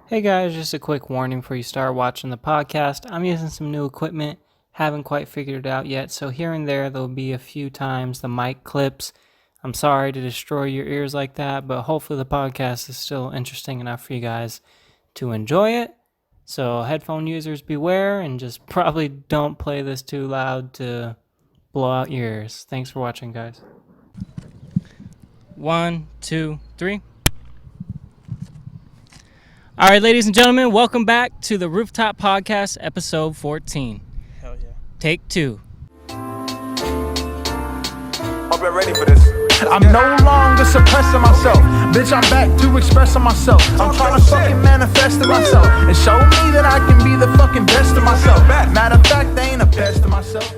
Hey guys, just a quick warning before you start watching the podcast. I'm using some new equipment, haven't quite figured it out yet, so here and there'll be a few times the mic clips. I'm sorry to destroy your ears like that, but hopefully the podcast is still interesting enough for you guys to enjoy it. So headphone users beware and just probably don't play this too loud to blow out your ears. Thanks for watching, guys. 1, 2, 3. All right, ladies and gentlemen, welcome back to the Rooftop Podcast, episode 14. Hell yeah. Take 2. Hope you're ready for this. I'm no longer suppressing myself. Bitch, I'm back to expressing myself. I'm trying to fucking manifest it myself and show me that I can be the fucking best of myself. Matter of fact, they ain't a best of myself.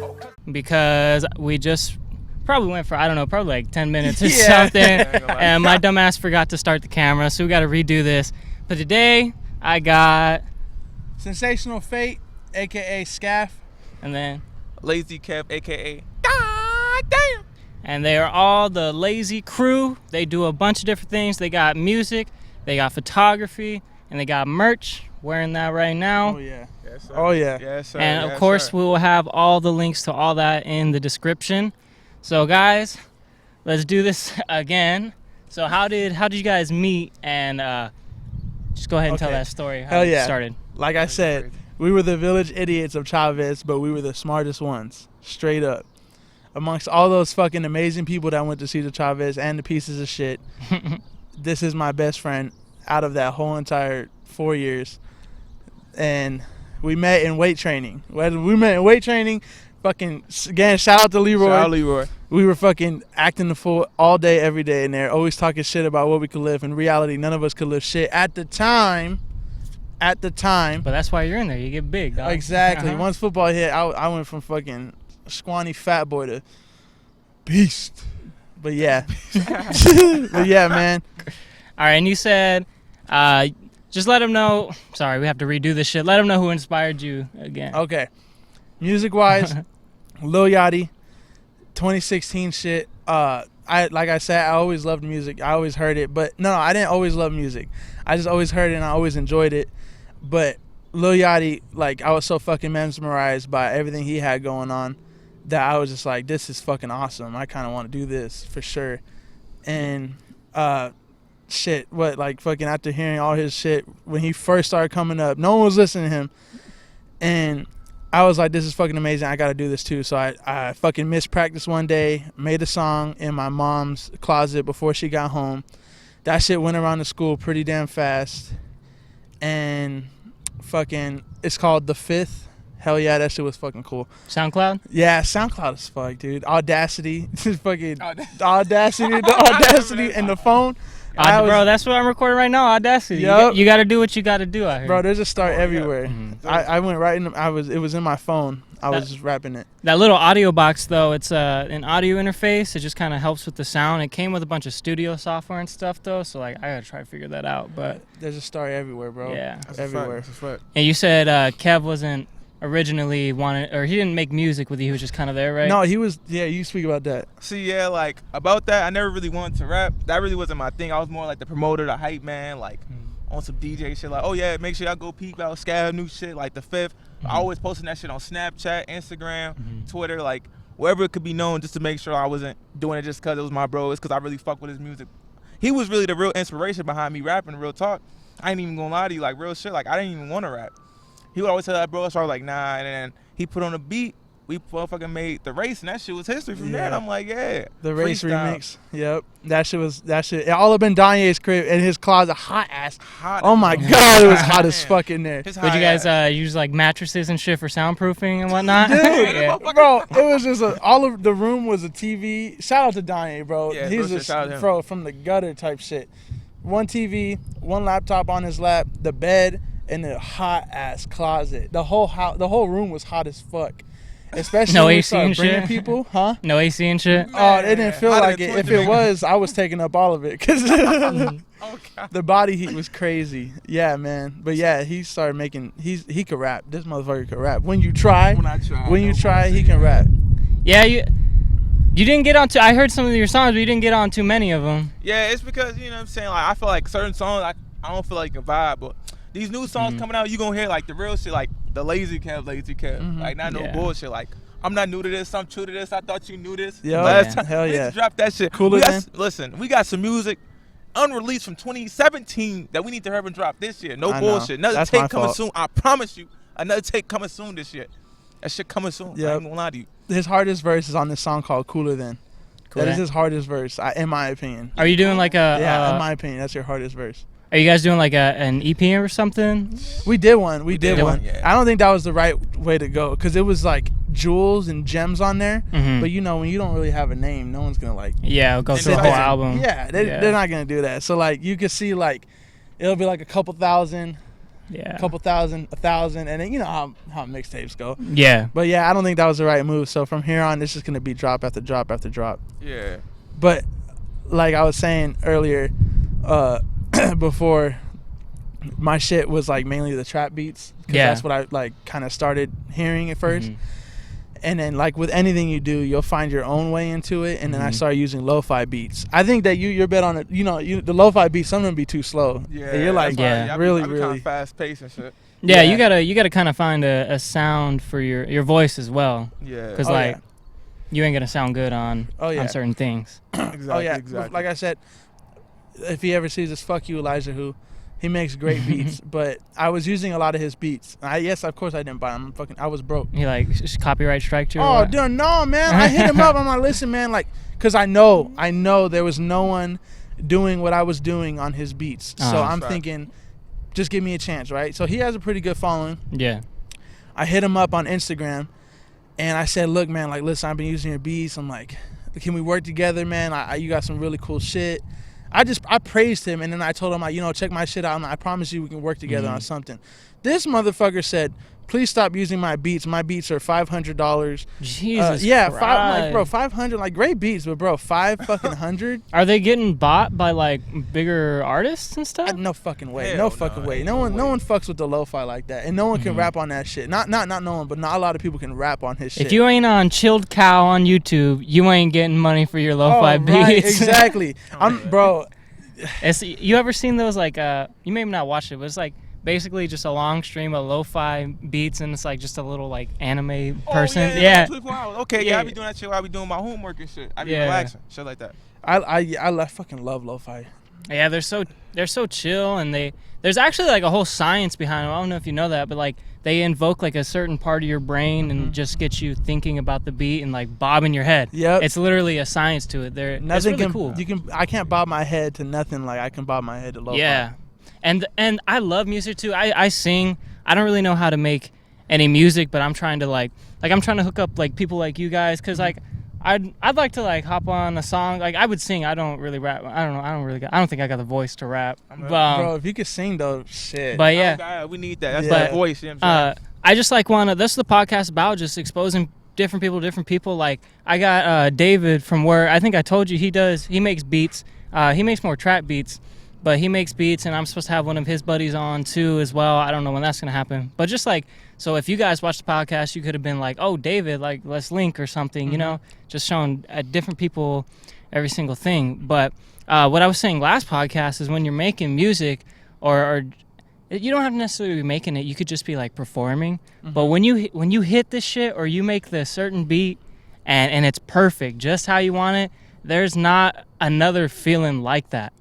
Because we just probably went for, probably like 10 minutes or something. And my dumbass forgot to start the camera, so we got to redo this. But today, I got... SensationalFate, a.k.a. Skaff. And then... Lazy Kev, a.k.a. God damn. And they are all the Lazy crew. They do a bunch of different things. They got music, they got photography, and they got merch. Wearing that right now. Oh, yeah. Yes, sir. Oh, yeah. Yes, sir. And, of Yes, course, sir. we will have all the links to all that in the description. So, guys, let's do this again. So, how did you guys meet? And just go ahead and tell that story. How Hell it yeah. started. Like I said, we were the village idiots of Chavez, but we were the smartest ones. Straight up. Amongst all those fucking amazing people that went to see the Chavez and the pieces of shit, this is my best friend out of that whole entire 4 years. And we met in weight training. Fucking, again, shout out to Leroy. Shout out Leroy. We were fucking acting the fool all day, every day in there, always talking shit about what we could live. In reality, none of us could live shit at the time. But that's why you're in there. You get big, dog. Exactly. Uh-huh. Once football hit, I went from fucking scrawny fat boy to beast. But yeah. But yeah, man. All right, and you said, just let them know. Sorry, we have to redo this shit. Let them know who inspired you again. Okay. Music-wise, Lil Yachty, 2016 shit. Like I said, I always loved music. I always heard it. But no, I didn't always love music. I just always heard it and I always enjoyed it. But Lil Yachty, like, I was so fucking mesmerized by everything he had going on that I was just like, this is fucking awesome. I kind of want to do this for sure. And fucking after hearing all his shit, when he first started coming up, no one was listening to him. And I was like, this is fucking amazing. I got to do this too. So I fucking missed practice one day, made a song in my mom's closet before she got home. That shit went around the school pretty damn fast. And fucking, it's called The Fifth. Hell yeah, that shit was fucking cool. SoundCloud? Yeah, SoundCloud is fuck, dude. Audacity. fucking Audacity and the phone. Bro, that's what I'm recording right now, Audacity. Yep. You got to do what you got to do out here. Bro, there's a start everywhere. Yeah. Mm-hmm. I went right in. It was in my phone. I was just rapping it. That little audio box, though, it's an audio interface. It just kind of helps with the sound. It came with a bunch of studio software and stuff, though, so like I got to try to figure that out. But There's a star everywhere, bro. yeah. That's everywhere. A fact. And you said Kev wasn't originally he didn't make music with you. He was just kind of there, right? No, he was. Yeah, you speak about that. See, yeah, like, about that, I never really wanted to rap. That really wasn't my thing. I was more like the promoter, the hype man, like, on some DJ shit. Like, oh, yeah, make sure y'all go peep out Skaff, new shit, like The Fifth. I always posting that shit on Snapchat, Instagram, Twitter, like, wherever it could be known, just to make sure I wasn't doing it just because it was my bro. It's because I really fuck with his music. He was really the real inspiration behind me rapping, real talk. I ain't even gonna lie to you, like, real shit. Like, I didn't even want to rap. He would always tell that bro, so I was like, nah, and then he put on a beat. We fucking made The Race, and that shit was history from there. And I'm like, yeah. The Race freestyle. remix. Yep. That shit. It all up in Danye's crib in his closet, hot ass. Hot Oh my god, it was hot as fuck in there. His Would you high guys use like mattresses and shit for soundproofing and whatnot? Dude, Yeah. bro, it was just all of the room was a TV. Shout out to Danye, bro. Yeah, He's real shit, just shout out to him. bro from the gutter type shit. One TV, one laptop on his lap, the bed, and a hot ass closet. The whole house, the whole room was hot as fuck. Especially No when we AC started and bringing shit? people, huh? No AC and shit? Oh, it didn't feel Hotter like than it. If Twitter, it nigga. was, I was taking up all of it because Oh, God. the body heat was crazy. Yeah, man. But yeah, he started making. He could rap. This motherfucker could rap. When you try, When you try, he can rap. Yeah, you didn't get on I heard some of your songs, but you didn't get on too many of them. Yeah, it's because, you know what I'm saying, like, I feel like certain songs, I don't feel like you can vibe, but These new songs coming out, you gonna hear like the real shit, like the lazy Kev, like not no bullshit. Like I'm not new to this, I'm true to this. I thought you knew this. Last time, hell yeah, drop that shit. Cooler than. Listen, we got some music unreleased from 2017 that we need to hurry and drop this year. No bullshit. Another take coming soon. I promise you, another take coming soon this year. That shit coming soon. I ain't gonna lie to you. His hardest verse is on this song called Cooler Than. That is his hardest verse, in my opinion. Are you doing like a... in my opinion, that's your hardest verse. Are you guys doing like an EP or something? We did one. We did one. Yeah. I don't think that was the right way to go because it was like jewels and gems on there. But you know, when you don't really have a name, no one's gonna like... Yeah, go through a whole album. Yeah, they're not gonna do that. So like you can see like it'll be like a couple thousand, a couple thousand, 1,000, and then you know how mixtapes go. Yeah. But yeah, I don't think that was the right move. So from here on, it's just gonna be drop after drop after drop. Yeah. But like I was saying earlier, before, my shit was like mainly the trap beats. Cause that's what I like kind of started hearing at first. And then like with anything you do, you'll find your own way into it. And then I started using lo-fi beats. I think that you're bet on it. You know, the lo-fi beats, some of them be too slow. Yeah. And you're like, really. Kind of fast paced and shit. Yeah, you gotta kind of find a sound for your voice as well. Yeah. Because you ain't gonna sound good on certain things. Exactly. Like I said, if he ever sees this, fuck you, Elijah, who he makes great beats. But I was using a lot of his beats. Yes, of course I didn't buy them. I was broke. He like copyright striked you? Oh, dude, no, man. I hit him up. I'm like, listen, man, like, because I know there was no one doing what I was doing on his beats. So I'm thinking, just give me a chance, right? So he has a pretty good following. Yeah. I hit him up on Instagram, and I said, look, man, like, listen, I've been using your beats. I'm like, can we work together, man? You got some really cool shit. I praised him, and then I told him, check my shit out. I promise you we can work together on something. This motherfucker said, please stop using my beats. My beats are $500. Jesus Christ. Like, bro, 500, like, great beats, but bro, $500. Are they getting bought by like bigger artists and stuff? No fucking way. Hell no fucking way. No one fucks with the lo-fi like that, and no one can rap on that shit. Not no one, but not a lot of people can rap on his shit. If you ain't on Chilled Cow on YouTube, you ain't getting money for your lo-fi beats. Right, exactly. Bro. You ever seen those like you may have not watched it, but it's like basically just a long stream of lo-fi beats, and it's like just a little like anime person. Yeah. Okay, I be doing that shit while I be doing my homework and shit. I be relaxing, shit like that. I fucking love lo-fi. Yeah, they're so chill, and there's actually like a whole science behind them. I don't know if you know that, but like they invoke like a certain part of your brain and just get you thinking about the beat and like bobbing your head. Yep. It's literally a science to it. It's really cool. I can't bob my head to nothing like I can bob my head to lo-fi. Yeah. And I love music too. I sing. I don't really know how to make any music, but I'm trying to I'm trying to hook up like people like you guys, cuz like I'd like to like hop on a song. Like I would sing. I don't really rap. I don't think I got the voice to rap. Bro, if you could sing though, shit. But yeah, we need that. That's that voice. You know what I'm saying? I just like this is the podcast about just exposing different people to different people. Like I got David from where I think I told you he makes beats. He makes more trap beats, but he makes beats, and I'm supposed to have one of his buddies on too as well. I don't know when that's gonna happen, but just like. So if you guys watch the podcast, you could have been like, oh, David, like, let's link or something, you know, just showing different people every single thing. But what I was saying last podcast is when you're making music or you don't have to necessarily be making it. You could just be, like, performing. But when you hit this shit or you make the certain beat and it's perfect, just how you want it, there's not another feeling like that.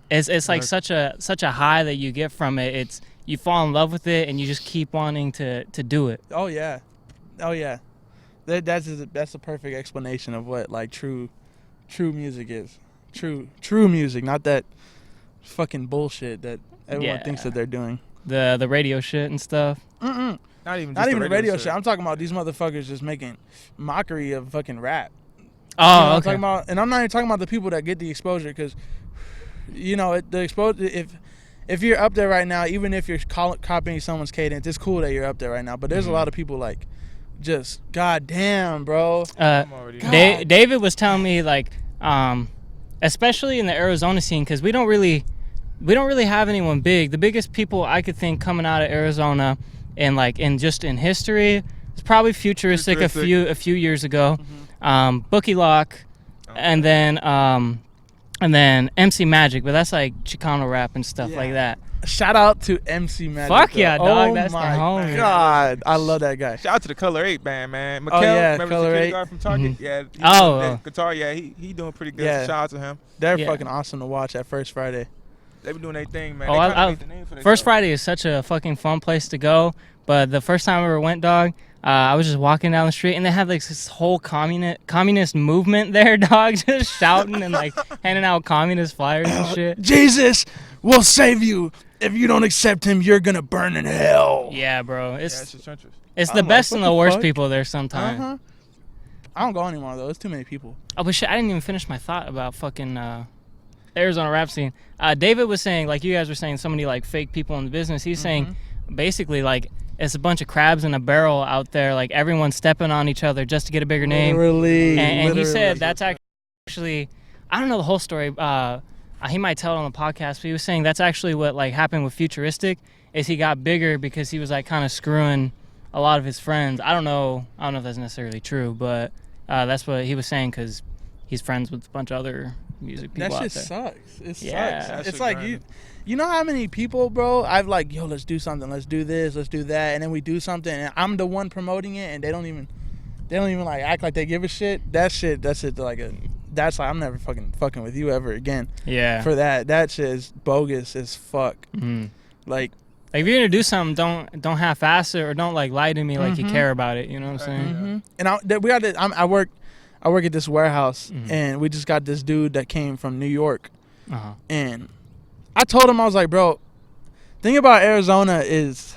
It's like such a high that you get from it. You fall in love with it, and you just keep wanting to do it. Oh yeah. That's the perfect explanation of what like true music is. True music, not that fucking bullshit that everyone thinks that they're doing. The radio shit and stuff. Not even the radio shit. I'm talking about these motherfuckers just making mockery of fucking rap. Oh, okay. I'm not even talking about the people that get the exposure, because the exposure. If you're up there right now, even if you're copying someone's cadence, it's cool that you're up there right now. But there's a lot of people like, just goddamn, bro. David was telling me like, especially in the Arizona scene, because we don't really have anyone big. The biggest people I could think coming out of Arizona, and like in history, it's probably Futuristic. a few years ago, Bookie Lock, and then MC Magic, but that's like Chicano rap and stuff like that. Shout out to MC Magic. Fuck though. yeah, dog. Oh That's the my homie. God, I love that guy. Shout out to the Color 8 band, man. Mikkel, Oh, yeah, remember Color security 8? guard from Target? Mhm. Yeah. Oh. Guitar, yeah, he doing pretty good. Yeah. So shout out to him. They're Yeah. fucking awesome to watch at First Friday. They been doing their thing, man. Oh, They kinda I- made the name for First themselves. Friday is such a fucking fun place to go. But the first time I ever went, dog, I was just walking down the street and they had like this whole communist movement there, dog, just shouting and like handing out communist flyers and shit. Jesus will save you. If you don't accept him, you're gonna burn in hell. Yeah, bro. Yeah, It's it's just trenches. it's I'm the like, best what and the the worst fuck? people there sometimes. Uh-huh. I don't go anymore though. It's too many people. Oh, but shit, I didn't even finish my thought about fucking Arizona rap scene. David was saying, like you guys were saying, so many like fake people in the business. He's saying basically like it's a bunch of crabs in a barrel out there, like everyone's stepping on each other just to get a bigger name. Literally. And he literally. said that's actually, I don't know the whole story. He might tell it on the podcast, but he was saying that's actually what like happened with Futuristic is he got bigger because he was like kind of screwing a lot of his friends. I don't know if that's necessarily true, but that's what he was saying because he's friends with a bunch of other music people That out shit there. sucks. It Yeah. sucks. That It's shit like grinding. you know how many people, bro, I've like, yo, let's do something, let's do this, let's do that, and then we do something and I'm the one promoting it and they don't even like act like they give a shit. That's like I'm never fucking with you ever again. Yeah. For that. That shit is bogus as fuck. Mhm. Like Like if you're gonna do something, don't half-ass it or don't like lie to me like you care about it. You know what I'm saying? and we got this, I work at this warehouse Mhm. and we just got this dude that came from New York. Uh-huh. And I told him, I was like, bro, thing about Arizona is,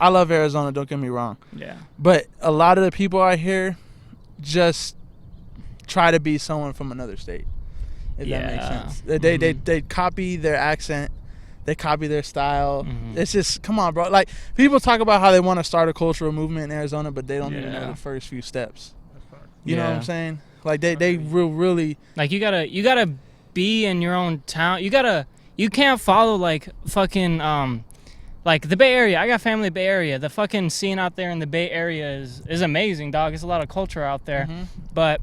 I love Arizona, don't get me wrong. Yeah. But a lot of the people out here just try to be someone from another state. If that makes Yeah. sense. They copy their accent. They copy their style. Mhm. It's just, come on, bro. Like, people talk about how they want to start a cultural movement in Arizona, but they don't even know Yeah. the first few steps. You know what Yeah. I'm saying? Like, they really... Like you gotta be in your own town. You can't follow like fucking like the Bay Area. I got family in the Bay Area. The fucking scene out there in the Bay Area is amazing, dog. There's a lot of culture out there. But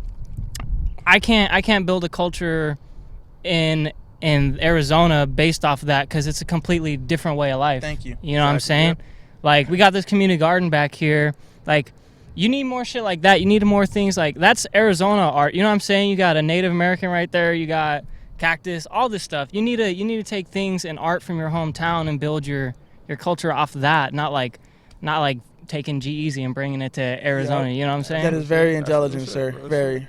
I can't build a culture in Arizona based off of that because it's a completely different way of life. Thank you. You know what I'm Exactly, saying? yep. Like we got this community garden back here. Like you need more shit like that. You need more things like that's Arizona art. You know what I'm saying? You got a Native American right there. You got cactus, all this stuff. You need to take things and art from your hometown and build your culture off of that. Not like taking G-Eazy and bringing it to Arizona. Yep. You know what I'm saying? That is very That's intelligent, real sir. shit, real Very,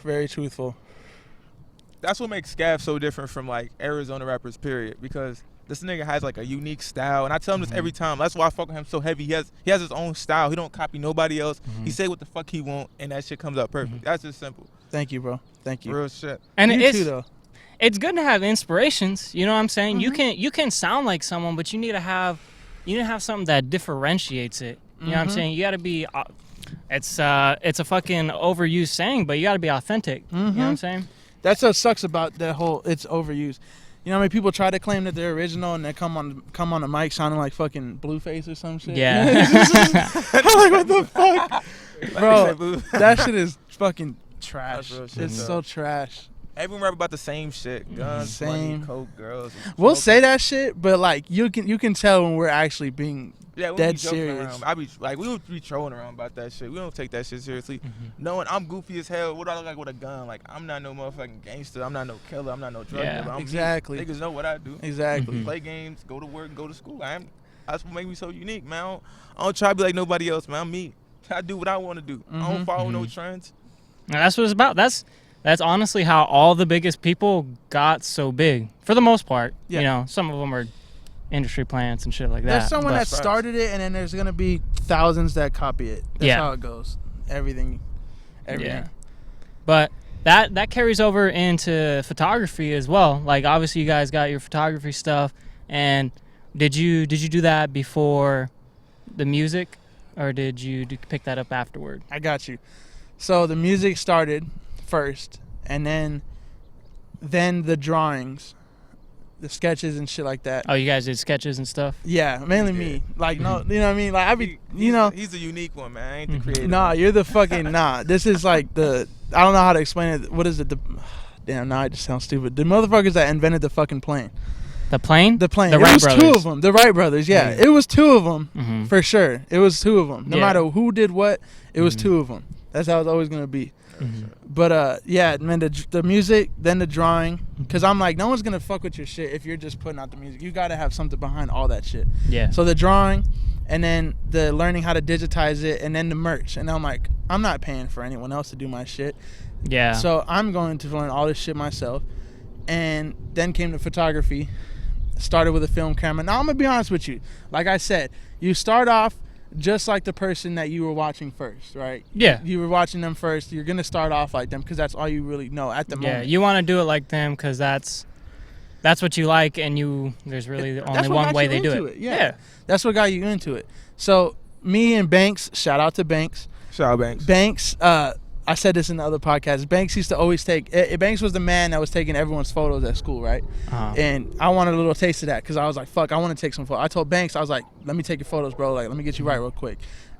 very truthful. That's what makes Skaff so different from like Arizona rappers, period. Because this nigga has like a unique style, and I tell him this every time. That's why I fuck with him so heavy. He has his own style. He don't copy nobody else. He say what the fuck he want, and that shit comes out perfect. That's just simple. Thank you, bro. Thank you. Real shit. And you it's too, though. it's good to have inspirations. You know what I'm saying? You can sound like someone, but you need to have something that differentiates it. You know what I'm saying? You got to be. It's a fucking overused saying, but you got to be authentic. You know what I'm saying? That's what sucks about that whole. It's overused. You know how many people try to claim that they're original and they come on the mic sounding like fucking Blueface or some shit? Yeah. I'm like, what the fuck, bro? Boo. That shit is fucking trash. That's real shit, It's though. so trash. Everyone rap about the same shit. Guns, Same. money, coke, girls. We'll smoking. say that shit, but like you can tell when we're actually being Yeah, we dead be joking serious. around. I be like, we would be trolling around about that shit. We don't take that shit seriously. Knowing I'm goofy as hell, what do I look like with a gun? Like, I'm not no motherfucking gangster. I'm not no killer. I'm not no drug Yeah, dealer. I'm me. exactly. Niggas know what I do. Exactly. Play games, go to work, go to school. That's what make me so unique, man. I don't try to be like nobody else, man. I'm me. I do what I want to do. I don't follow no trends. And that's what it's about. That's honestly how all the biggest people got so big, for the most part. Yeah. You know, some of them are industry plants and shit like that. There's someone but- that started it, and then there's gonna be thousands that copy it. That's Yeah. how it goes. Everything. Yeah. But that carries over into photography as well. Like obviously you guys got your photography stuff, and did you do that before the music, or did you pick that up afterward? I got you. So the music started first, and then the drawings, the sketches and shit like that. Oh, you guys did sketches and stuff? Yeah, mainly me. Like, no, you know what I mean? Like, I be, you know. He's a unique one, man. I ain't the creative. Nah, you're the fucking, nah. This is like I don't know how to explain it. What is it? Damn, now I just sound stupid. The motherfuckers that invented the fucking plane. The plane? The plane. The It Wright was brothers. 2 of them. The Wright brothers. Yeah, Yeah. it was 2 of them Mhm. for sure. It was 2 of them. No Yeah. matter who did what, it was Mhm. 2 of them. That's how it's always gonna be. Mhm. But yeah, man, the music, then the drawing, because I'm like, no one's gonna fuck with your shit if you're just putting out the music. You gotta have something behind all that shit. Yeah. So the drawing, and then the learning how to digitize it, and then the merch. And I'm like, I'm not paying for anyone else to do my shit. Yeah. So I'm going to learn all this shit myself. And then came the photography. Started with a film camera. Now I'm gonna be honest with you. Like I said, you start off just like the person that you were watching first, right? Yeah. You were watching them first. You're gonna start off like them because that's all you really know at the Yeah, moment. you want to do it like them because that's what you like, and there's really That's only what one got way you they do into it. Yeah. That's what got you into it. So me and Banks, shout out to Banks. Shout out Banks. Banks, I said this in the other podcast. Banks used to always Banks was the man that was taking everyone's photos at school, right? Uh-huh. And I wanted a little taste of that because I was like, fuck, I want to take some photos. I told Banks, I was like, let me take your photos, bro. Like, let me get you right real quick.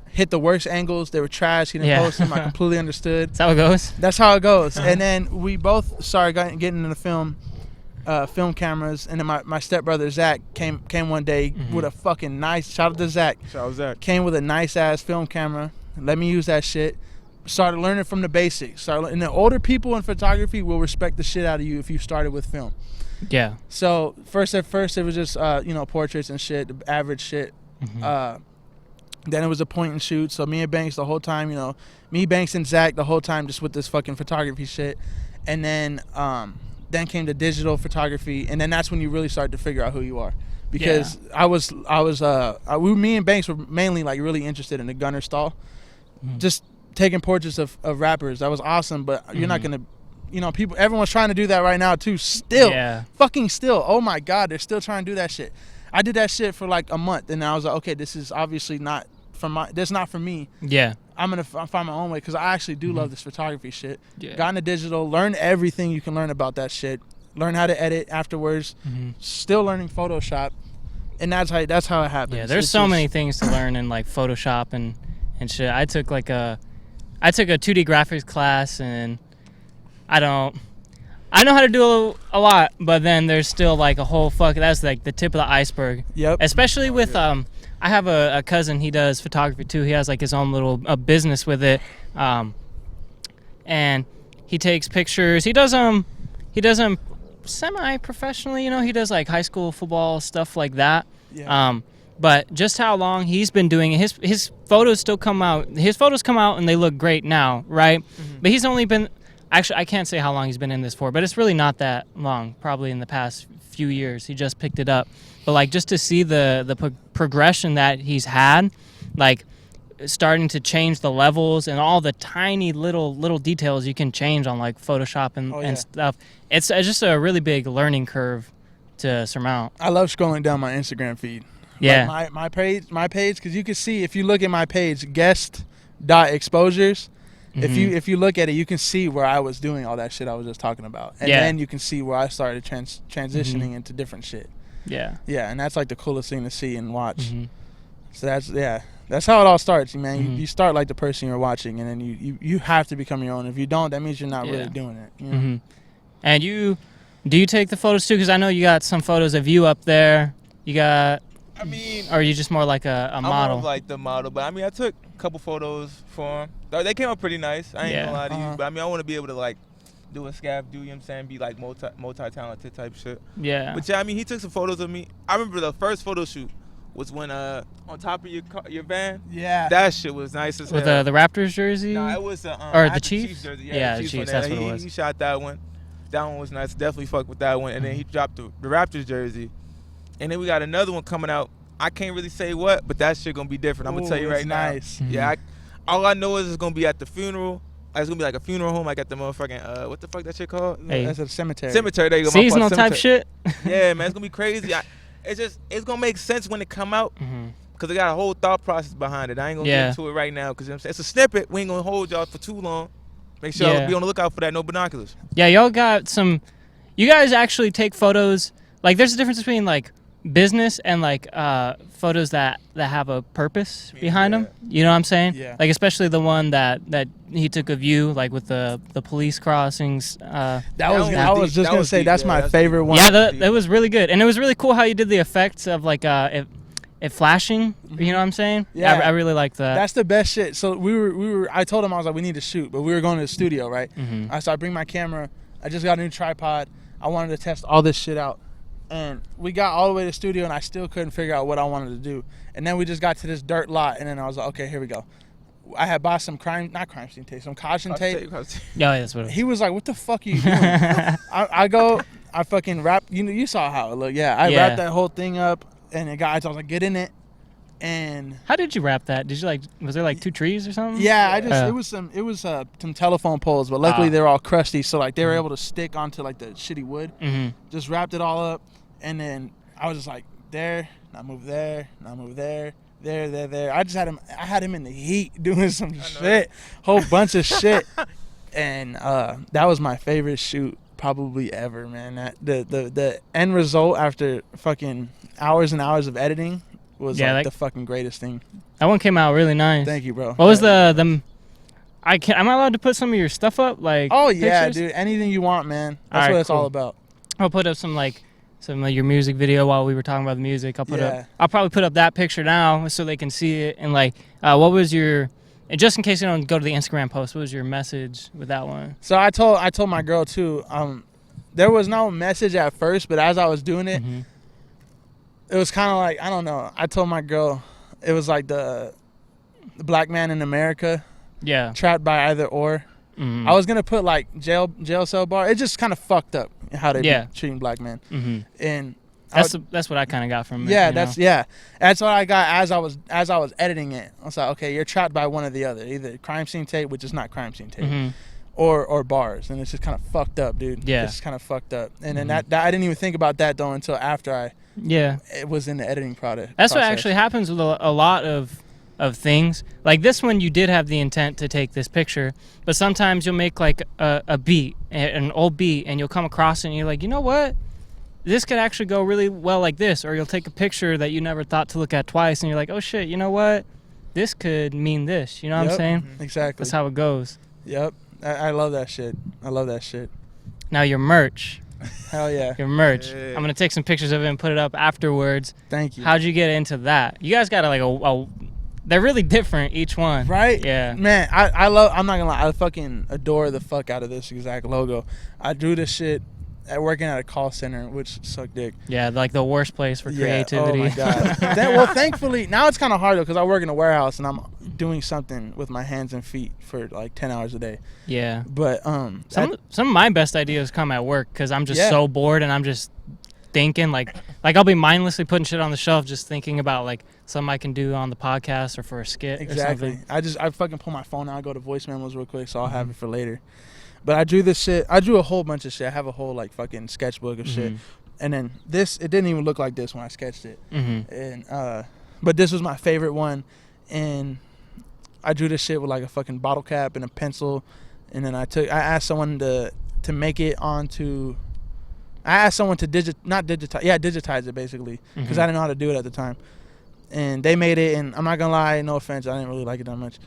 Hit the worst angles. They were trash. He didn't post them. I completely understood. That's how it goes. That's how it goes. And then we both started getting into film cameras. And then my stepbrother, Zach, came one day with a fucking nice, shout out to Zach. Shout out Zach. Came with a nice ass film camera. Let me use that shit. Started learning from the basics. And the older people in photography will respect the shit out of you if you started with film. Yeah. So at first it was just portraits and shit, the average shit. Then it was a point and shoot. So me and Banks the whole time, me, Banks, and Zach the whole time just with this fucking photography shit. And then came the digital photography, and then that's when you really start to figure out who you are. Because me and Banks were mainly like really interested in the gunner style, just taking portraits of rappers. That was awesome, but you're not gonna, people. Everyone's trying to do that right now too. Still, fucking still. Oh my God, they're still trying to do that shit. I did that shit for like a month, and I was like, okay, this is obviously not that's not for me. Yeah. I'm gonna find my own way because I actually do love this photography shit. Yeah. Got into digital, learn everything you can learn about that shit. Learn how to edit afterwards. Still learning Photoshop, and that's how it happens. Yeah, there's so many things to learn in like Photoshop and shit. I took a 2D graphics class, and I know how to do a lot, but then there's still like a whole that's like the tip of the iceberg. Yep. Especially with I have a cousin, he does photography too. He has like his own little business with it. And he takes pictures. He does them semi-professionally, he does like high school football stuff like that. Yeah. But just how long he's been doing it, his photos still come out. His photos come out and they look great now, right? But he's only been, actually I can't say how long he's been in this for, but it's really not that long, probably in the past few years. He just picked it up. But like just to see the progression that he's had, like starting to change the levels and all the tiny little details you can change on like Photoshop and stuff. It's just a really big learning curve to surmount. I love scrolling down my Instagram feed. Yeah. Like my page, because you can see, if you look at my page, guest.exposures, if you look at it, you can see where I was doing all that shit I was just talking about. And then you can see where I started transitioning into different shit. Yeah. Yeah, and that's like the coolest thing to see and watch. So that's how it all starts, man. You start like the person you're watching, and then you have to become your own. If you don't, that means you're not really doing it. You know? And do you take the photos too? Because I know you got some photos of you up there. You got, or are you just more like a model? I'm like the model, but I took a couple photos for him. They came out pretty nice. I ain't gonna lie to you, but I want to be able to like do a Skaff, you know what I'm saying, be like multi-talented type shit. Yeah. But yeah, he took some photos of me. I remember the first photo shoot was when on top of your van. Yeah. That shit was nice as hell. With the Raptors jersey? No, it was or the Chiefs jersey. Yeah, the Chiefs. That's what it was. He shot that one. That one was nice. Definitely fuck with that one. And then he dropped the Raptors jersey. And then we got another one coming out. I can't really say what, but that shit gonna be different. I'm gonna tell you right now. Nice. Yeah. All I know is it's gonna be at the funeral. It's gonna be like a funeral home, like at the motherfucking what the fuck that shit called? Hey. That's a cemetery. Cemetery. There you go. Seasonal type shit. Yeah, man, it's gonna be crazy. It's gonna make sense when it come out, because it got a whole thought process behind it. I ain't gonna get into it right now, because it's a snippet. We ain't gonna hold y'all for too long. Make sure y'all be on the lookout for that. No binoculars. Yeah, y'all got some. You guys actually take photos. Like, there's a difference between like business and like photos that have a purpose behind them. You know what I'm saying? Yeah. Like especially the one that he took of you, like with the police crossings. I was just gonna say that's my favorite one. Yeah, that was really good, and it was really cool how you did the effects of like it flashing. You know what I'm saying? Yeah, I really like that. That's the best shit. So we were. I told him I was like, we need to shoot, but we were going to the studio, right? So I bring my camera. I just got a new tripod. I wanted to test all this shit out. And we got all the way to the studio, and I still couldn't figure out what I wanted to do. And then we just got to this dirt lot, and then I was like, okay, here we go. I had bought some not crime scene tape, some caution tape. Yeah, that's what it was. He was like, what the fuck are you doing? I fucking wrapped, you saw how it looked. Yeah, I wrapped that whole thing up, and I was like, get in it. And how did you wrap that? Did you was there like 2 trees or something? Yeah, it was some telephone poles, but luckily they were all crusty, so like they were able to stick onto like the shitty wood. Just wrapped it all up, and then I was just like there, now move there, now move there. There. I had him in the heat doing some shit, whole bunch of shit, and that was my favorite shoot probably ever, man. That the end result after fucking hours and hours of editing was the fucking greatest thing. That one came out really nice. Thank you, bro. What was am I allowed to put some of your stuff up, like? Oh yeah, pictures? dude. Anything you want, man. That's what it's all about. I'll put up some of your music video while we were talking about the music. I'll probably put up that picture now so they can see it. And what was your, and just in case you don't go to the Instagram post, what was your message with that one? So I told my girl too. There was no message at first, but as I was doing it, it was kind of like, I don't know. I told my girl it was like the black man in America, trapped by either or. I was gonna put like jail cell bar. It just kind of fucked up how they be treating black men, and that's what I kind of got from it. That's what I got as I was editing it. I was like, okay, you're trapped by one or the other, either crime scene tape, which is not crime scene tape, or bars, and it's just kind of fucked up, dude. Yeah, it's just kind of fucked up, and then that I didn't even think about that though until after it was in the editing process. That's what actually happens with a lot of things. Like this one, you did have the intent to take this picture, but sometimes you'll make like a beat, an old beat, and you'll come across it and you're like, you know what? This could actually go really well like this. Or you'll take a picture that you never thought to look at twice and you're like, oh shit, you know what? This could mean this. You know what I'm saying? Exactly. That's how it goes. Yep. I love that shit. I love that shit. Now your merch. Hell yeah. Your merch. Yeah. I'm going to take some pictures of it and put it up afterwards. Thank you. How'd you get into that? You guys got like they're really different, each one. Right? Yeah. Man, I'm not gonna lie, I fucking adore the fuck out of this exact logo. I drew this shit working at a call center, which sucked dick. Yeah, like the worst place for creativity. Oh my God. Well, thankfully, now it's kind of hard though, because I work in a warehouse and I'm doing something with my hands and feet for like 10 hours a day. Yeah. But some of my best ideas come at work because I'm just so bored and I'm just thinking like I'll be mindlessly putting shit on the shelf just thinking about like something I can do on the podcast or for a skit or something. I fucking pull my phone out, I go to voice memos real quick, so I'll have it for later. But I drew this shit. I drew a whole bunch of shit. I have a whole like fucking sketchbook of shit. And then it didn't even look like this when I sketched it. And but this was my favorite one, and I drew this shit with like a fucking bottle cap and a pencil, and then I asked someone to make it onto. I asked someone to digitize it basically, because I didn't know how to do it at the time. And they made it, and I'm not gonna lie, no offense, I didn't really like it that much.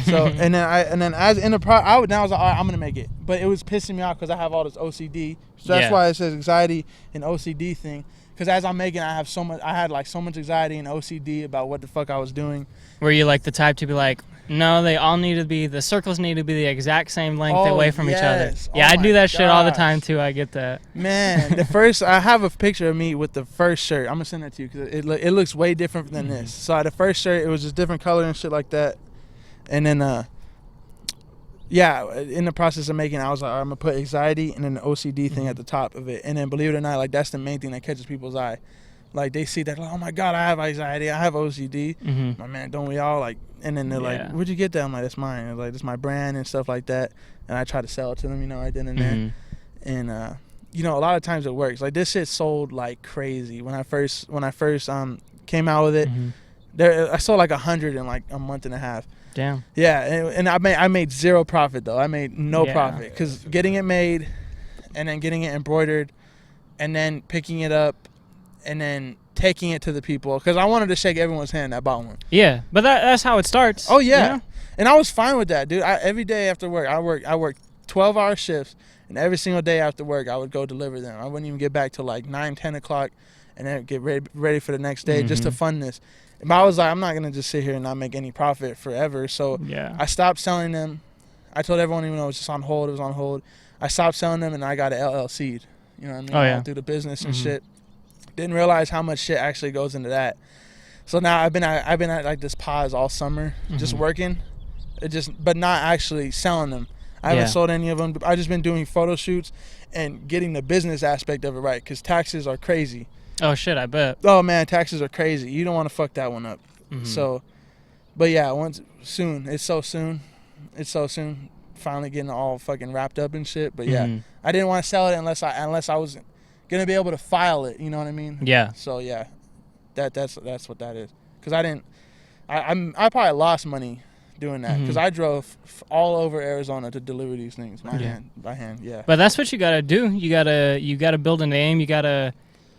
So and then as in the I was like, all right, I'm gonna make it, but it was pissing me off because I have all this OCD. So that's why it says anxiety and OCD thing. Because as I'm making, I had so much anxiety and OCD about what the fuck I was doing. Were you like the type to be like, no, they all need to be, the circles need to be the exact same length away from each other? Yeah, I do that shit all the time too. I get that. Man, I have a picture of me with the first shirt. I'm gonna send that to you because it looks way different than this. So the first shirt, it was just different color and shit like that. And then in the process of making it, I was like, all right, I'm gonna put anxiety and then the OCD thing at the top of it. And then believe it or not, like that's the main thing that catches people's eye. Like they see that, like, oh my God, I have anxiety, I have OCD. My man, don't we all? Like, and then they're like, where'd you get that? I'm like, that's mine. It's like, it's my brand and stuff like that. And I try to sell it to them, right then and there. And a lot of times it works. Like this shit sold like crazy when I first came out with it. I sold like 100 in like a month and a half. Damn. Yeah, and I made zero profit though. I made no profit because getting it made, and then getting it embroidered, and then picking it up, and then taking it to the people, because I wanted to shake everyone's hand that bought one. Yeah, but that's how it starts. Oh yeah, you know? And I was fine with that, dude. Every day after work, I work 12-hour shifts, and every single day after work, I would go deliver them. I wouldn't even get back till like 9, 10 o'clock, and then get ready for the next day, just to fund this. But I was like, I'm not gonna just sit here and not make any profit forever. So I stopped selling them. I told everyone, even though it was just on hold, it was on hold. I stopped selling them, and I got an LLC'd. You know what I mean? Oh, yeah. Through the business and shit. Didn't realize how much shit actually goes into that. So now I've been at like this pause all summer, just working, but not actually selling them. I haven't sold any of them. I've just been doing photo shoots and getting the business aspect of it right, because taxes are crazy. Oh shit, I bet. Oh man, taxes are crazy. You don't want to fuck that one up. So, but yeah, soon. It's so soon. Finally getting all fucking wrapped up and shit. But yeah, I didn't want to sell it unless I was gonna be able to file it. You know what I mean? Yeah. So yeah, that's what that is. Because I probably lost money doing that, because I drove all over Arizona to deliver these things by hand. Yeah. But that's what you gotta do. You gotta build a name.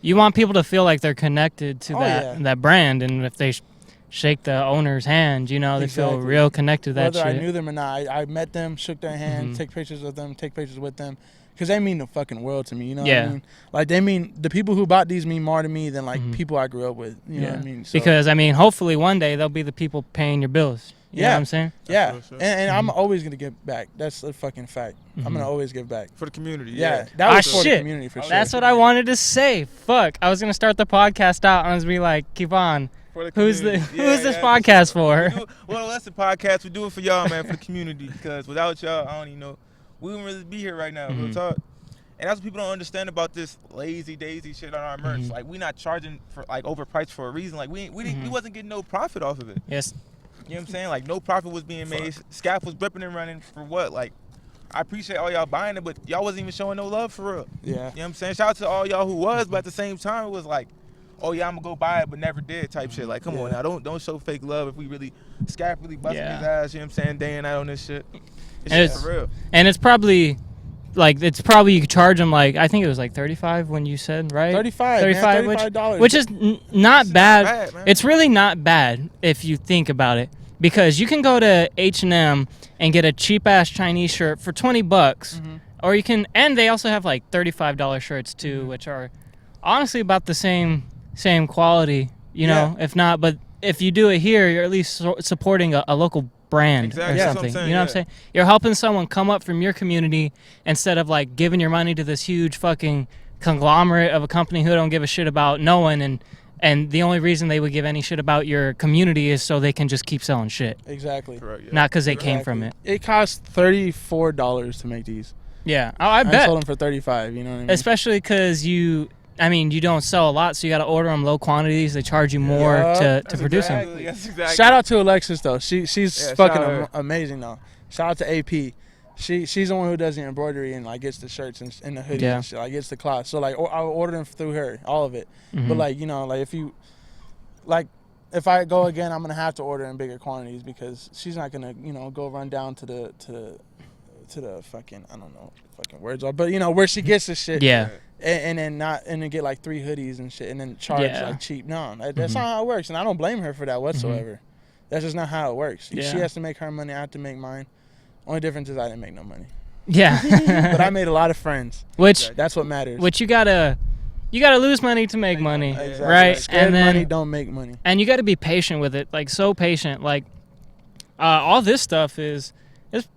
You want people to feel like they're connected to that brand, and if they shake the owner's hand, they feel real connected to that Whether shit. I knew them or not, I met them, shook their hand, take pictures of them, take pictures with them, because they mean the fucking world to me. You know what I mean? Like, the people who bought these mean more to me than like people I grew up with. You know what I mean? So, because hopefully one day they'll be the people paying your bills. You know what I'm saying? Yeah, and I'm always gonna give back. That's a fucking fact. I'm gonna always give back for the community. Yeah, that was for the community for sure. That's what I wanted to say. Fuck, I was gonna start the podcast out and I was be like, keep on. Who's this podcast for? Well, that's the podcast. We do it for y'all, man, for the community. Because without y'all, I don't even know, we wouldn't really be here right now. Real talk. And that's what people don't understand about this lazy Dazy shit on our merch. Like, we not charging for like overpriced for a reason. Like, we wasn't getting no profit off of it. Yes. You know what I'm saying? Like, no profit was being made. Skaff was ripping and running for what? Like, I appreciate all y'all buying it, but y'all wasn't even showing no love for real. Yeah. You know what I'm saying? Shout out to all y'all who was, but at the same time, it was like, oh yeah, I'm gonna go buy it, but never did type shit. Like, come on now, don't show fake love if we really, Skaff really busting his ass, you know what I'm saying, day and night on this shit. It's for real. And it's probably, you could charge them like, I think it was like 35 when you said, right? $35, which is not bad. Man. It's really not bad if you think about it, because you can go to H&M and get a cheap ass Chinese shirt for $20, or you can, and they also have like $35 shirts too, which are honestly about the same quality, you know, if not, but if you do it here, you're at least supporting a local brand or something. You know what I'm saying? You're helping someone come up from your community instead of like giving your money to this huge fucking conglomerate of a company who don't give a shit about no one, and the only reason they would give any shit about your community is so they can just keep selling shit. Exactly. Correct, yeah. Not because they came from it. It costs $34 to make these. Yeah, I bet. I sold them for $35. You know what I mean? Especially because you don't sell a lot, so you got to order them low quantities. They charge you more to produce them. Exactly. Shout out to Alexis though. She's fucking amazing though. Shout out to AP. She's the one who does the embroidery and like gets the shirts and the hoodies and shit, like gets the cloth. So like I order them through her, all of it. But like, if I go again, I'm gonna have to order in bigger quantities, because she's not gonna go run down to the fucking, I don't know what the fucking words are, but where she gets the shit. Yeah. And then get like 3 hoodies and shit, and then charge like cheap. No, that's not how it works, and I don't blame her for that whatsoever. That's just not how it works. She has to make her money. I have to make mine. Only difference is I didn't make no money. Yeah. But I made a lot of friends. That's what matters. Which you gotta lose money to make money, exactly. right? Scared and then money don't make money. And you gotta be patient with it, like so patient. Like all this stuff is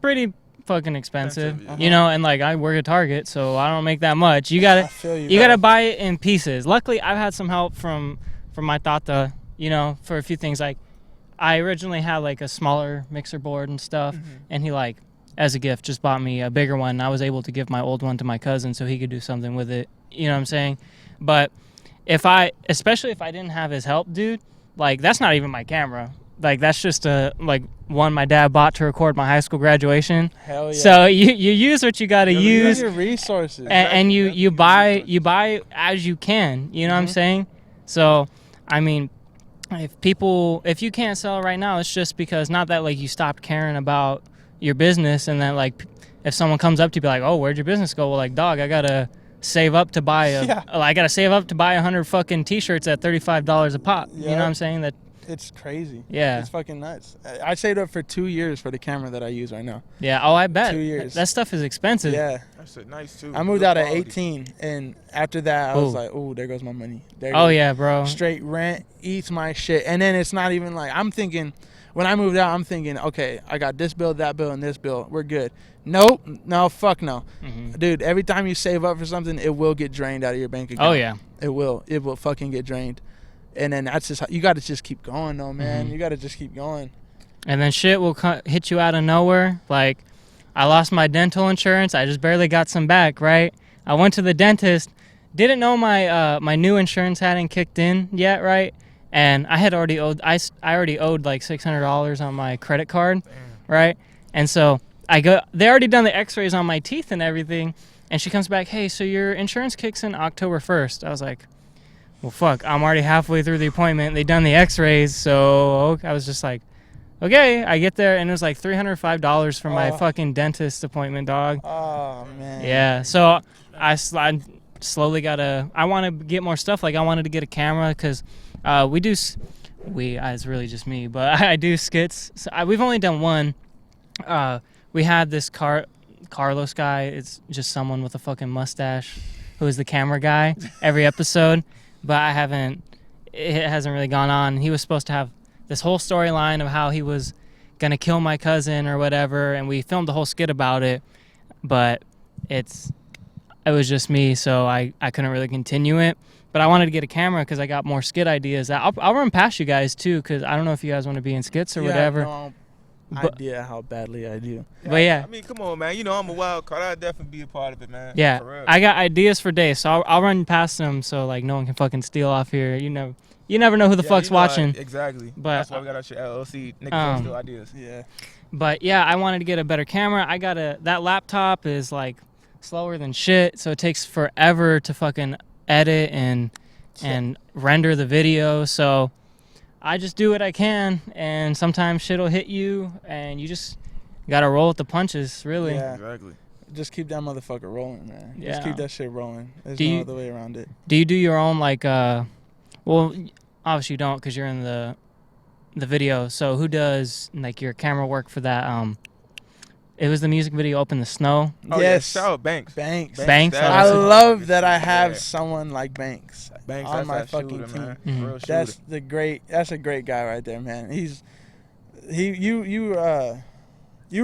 pretty fucking expensive, and like I work at Target, so I don't make that much. You gotta buy it in pieces. Luckily, I've had some help from my tata, for a few things. Like I originally had like a smaller mixer board and stuff, and he like, as a gift, just bought me a bigger one. And I was able to give my old one to my cousin so he could do something with it. You know what I'm saying? But especially if I didn't have his help, dude, like that's not even my camera. Like that's just one my dad bought to record my high school graduation. Hell yeah. So you use what you gotta use. Your resources. And you buy as you can. You know what I'm saying? So I mean, if you can't sell right now, it's just because not that like you stopped caring about your business, and then like if someone comes up to you be like, oh, where'd your business go? Well, like, dog, I gotta save up to buy I gotta save up to buy 100 fucking t-shirts at $35 a pop. You know what I'm saying? That it's crazy. Yeah, it's fucking nuts. I saved up for 2 years for the camera that I use right now. Yeah. Oh, I bet 2 years. That stuff is expensive. Yeah, that's nice too. I moved out at 18, and after that I was like, oh, there goes my money. Yeah, bro. Straight rent eats my shit, and then it's not even like I'm thinking. When I moved out, I'm thinking, okay, I got this bill, that bill, and this bill. We're good. Nope. No, fuck no. Dude, every time you save up for something, it will get drained out of your bank account. Oh, yeah. It will. It will fucking get drained. And then that's just, you got to just keep going, though, man. You got to just keep going. And then shit will hit you out of nowhere. Like, I lost my dental insurance. I just barely got some back, right? I went to the dentist. Didn't know my new insurance hadn't kicked in yet, right? And I had already owed, I already owed like $600 on my credit card, right? And so they already done the x-rays on my teeth and everything. And she comes back, hey, so your insurance kicks in October 1st. I was like, well, fuck, I'm already halfway through the appointment. They done the x-rays. So I was just like, okay. I get there and it was like $305 for my fucking dentist appointment, dog. Oh, man. Yeah. So I slowly I want to get more stuff. Like I wanted to get a camera because it's really just me, but I do skits. So we've only done one. We had this Carlos guy. It's just someone with a fucking mustache who is the camera guy every episode, but it hasn't really gone on. He was supposed to have this whole storyline of how he was going to kill my cousin or whatever, and we filmed the whole skit about it, but it was just me, so I couldn't really continue it. But I wanted to get a camera because I got more skit ideas. I'll run past you guys, too, because I don't know if you guys want to be in skits or whatever. No idea how badly I do. But yeah. I mean, come on, man. You know I'm a wild card. I'd definitely be a part of it, man. Yeah. For real. I got ideas for days, so I'll run past them so, like, no one can fucking steal off here. You never know who the fuck's watching. Exactly. But, that's why we got our shit LLC. Niggas don't steal ideas. Yeah. But, yeah, I wanted to get a better camera. That laptop is, like, slower than shit, so it takes forever to fucking edit and render the video. So I just do what I can, and sometimes shit'll hit you, and you just gotta roll with the punches, really. Yeah. Exactly. Just keep that motherfucker rolling, man. Yeah. Just keep that shit rolling. There's no other way around it. Do you do your own, like, well, obviously you don't because you're in the video. So who does, like, your camera work for that? It was the music video Up in the Snow. Oh, yes. Yeah, shout out Banks. Banks. I love that I have someone like Banks on my fucking shooter, team. Man. Real That's shooter. That's a great guy right there, man. You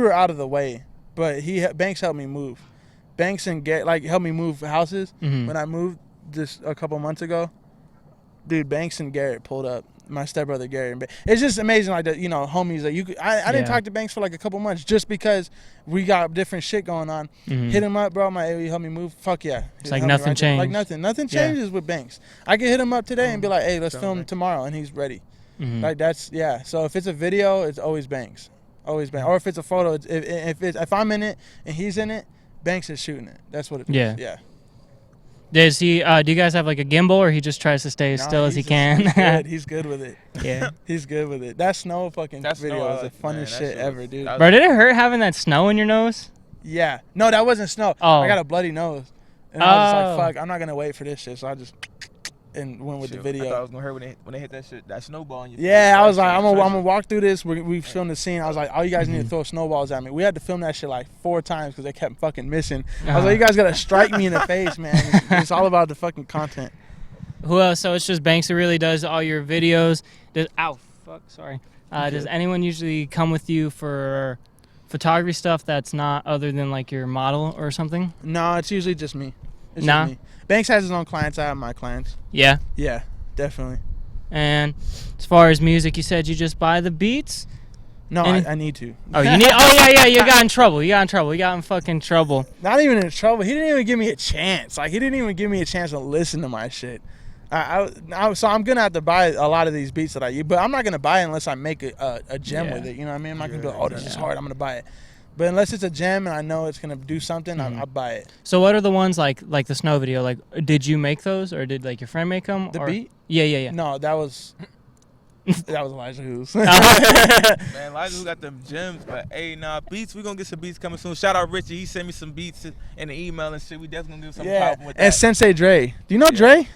were out of the way, but Banks helped me move. Banks and helped me move houses when I moved just a couple months ago. Dude, Banks and Garrett pulled up. My stepbrother Gary. It's just amazing, like, homies that I didn't talk to Banks for like a couple months just because we got different shit going on. Hit him up, bro. Hey, help me move. Fuck yeah. It's like nothing changed. Like nothing changes with Banks. I can hit him up today and be like, hey, let's film tomorrow, and he's ready. Like So if it's a video, it's always Banks, always Banks. Or if it's a photo, if I'm in it and he's in it, Banks is shooting it. That's what it is. Yeah. Does he? Do you guys have like a gimbal, or he just tries to stay as still as he can? He's good with it. Yeah, he's good with it. That snow fucking video is the funniest shit ever, dude. Bro, did it hurt having that snow in your nose? Yeah. No, that wasn't snow. I got a bloody nose, and I was just like, "Fuck, I'm not gonna wait for this shit." So I just went with the video. I thought I was gonna hurt when they hit that shit, that snowball in your face. Yeah, I was like, I'm gonna walk through this. We've filmed the scene. I was like, all you guys need to throw snowballs at me. We had to film that shit like 4 times because they kept fucking missing. I was like, you guys gotta strike me in the face, man. It's all about the fucking content. Who else? So it's just Banks who really does all your videos. Does anyone usually come with you for photography stuff that's not other than like your model or something? No, it's usually just me. It's just me. Banks has his own clients. I have my clients. Yeah? Yeah, definitely. And as far as music, you said you just buy the beats? No, I need to. Oh, you need? Oh, yeah, you got in trouble. You got in fucking trouble. Not even in trouble. He didn't even give me a chance. Like, he didn't even give me a chance to listen to my shit. So I'm going to have to buy a lot of these beats that I use. But I'm not going to buy it unless I make a gem with it. You know what I mean? I'm not going to be like, this is hard. I'm going to buy it. But unless it's a gem and I know it's going to do something, I'll buy it. So what are the ones like the snow video? Like, did you make those or did like your friend make them? The beat? Yeah. No, that was... That was Elijah Who's. Man, Elijah who got them gems, but hey, beats. We gonna get some beats coming soon. Shout out Richie. He sent me some beats in the email and shit. We definitely gonna do something popping with that. And Sensei Dre. Do you know Dre?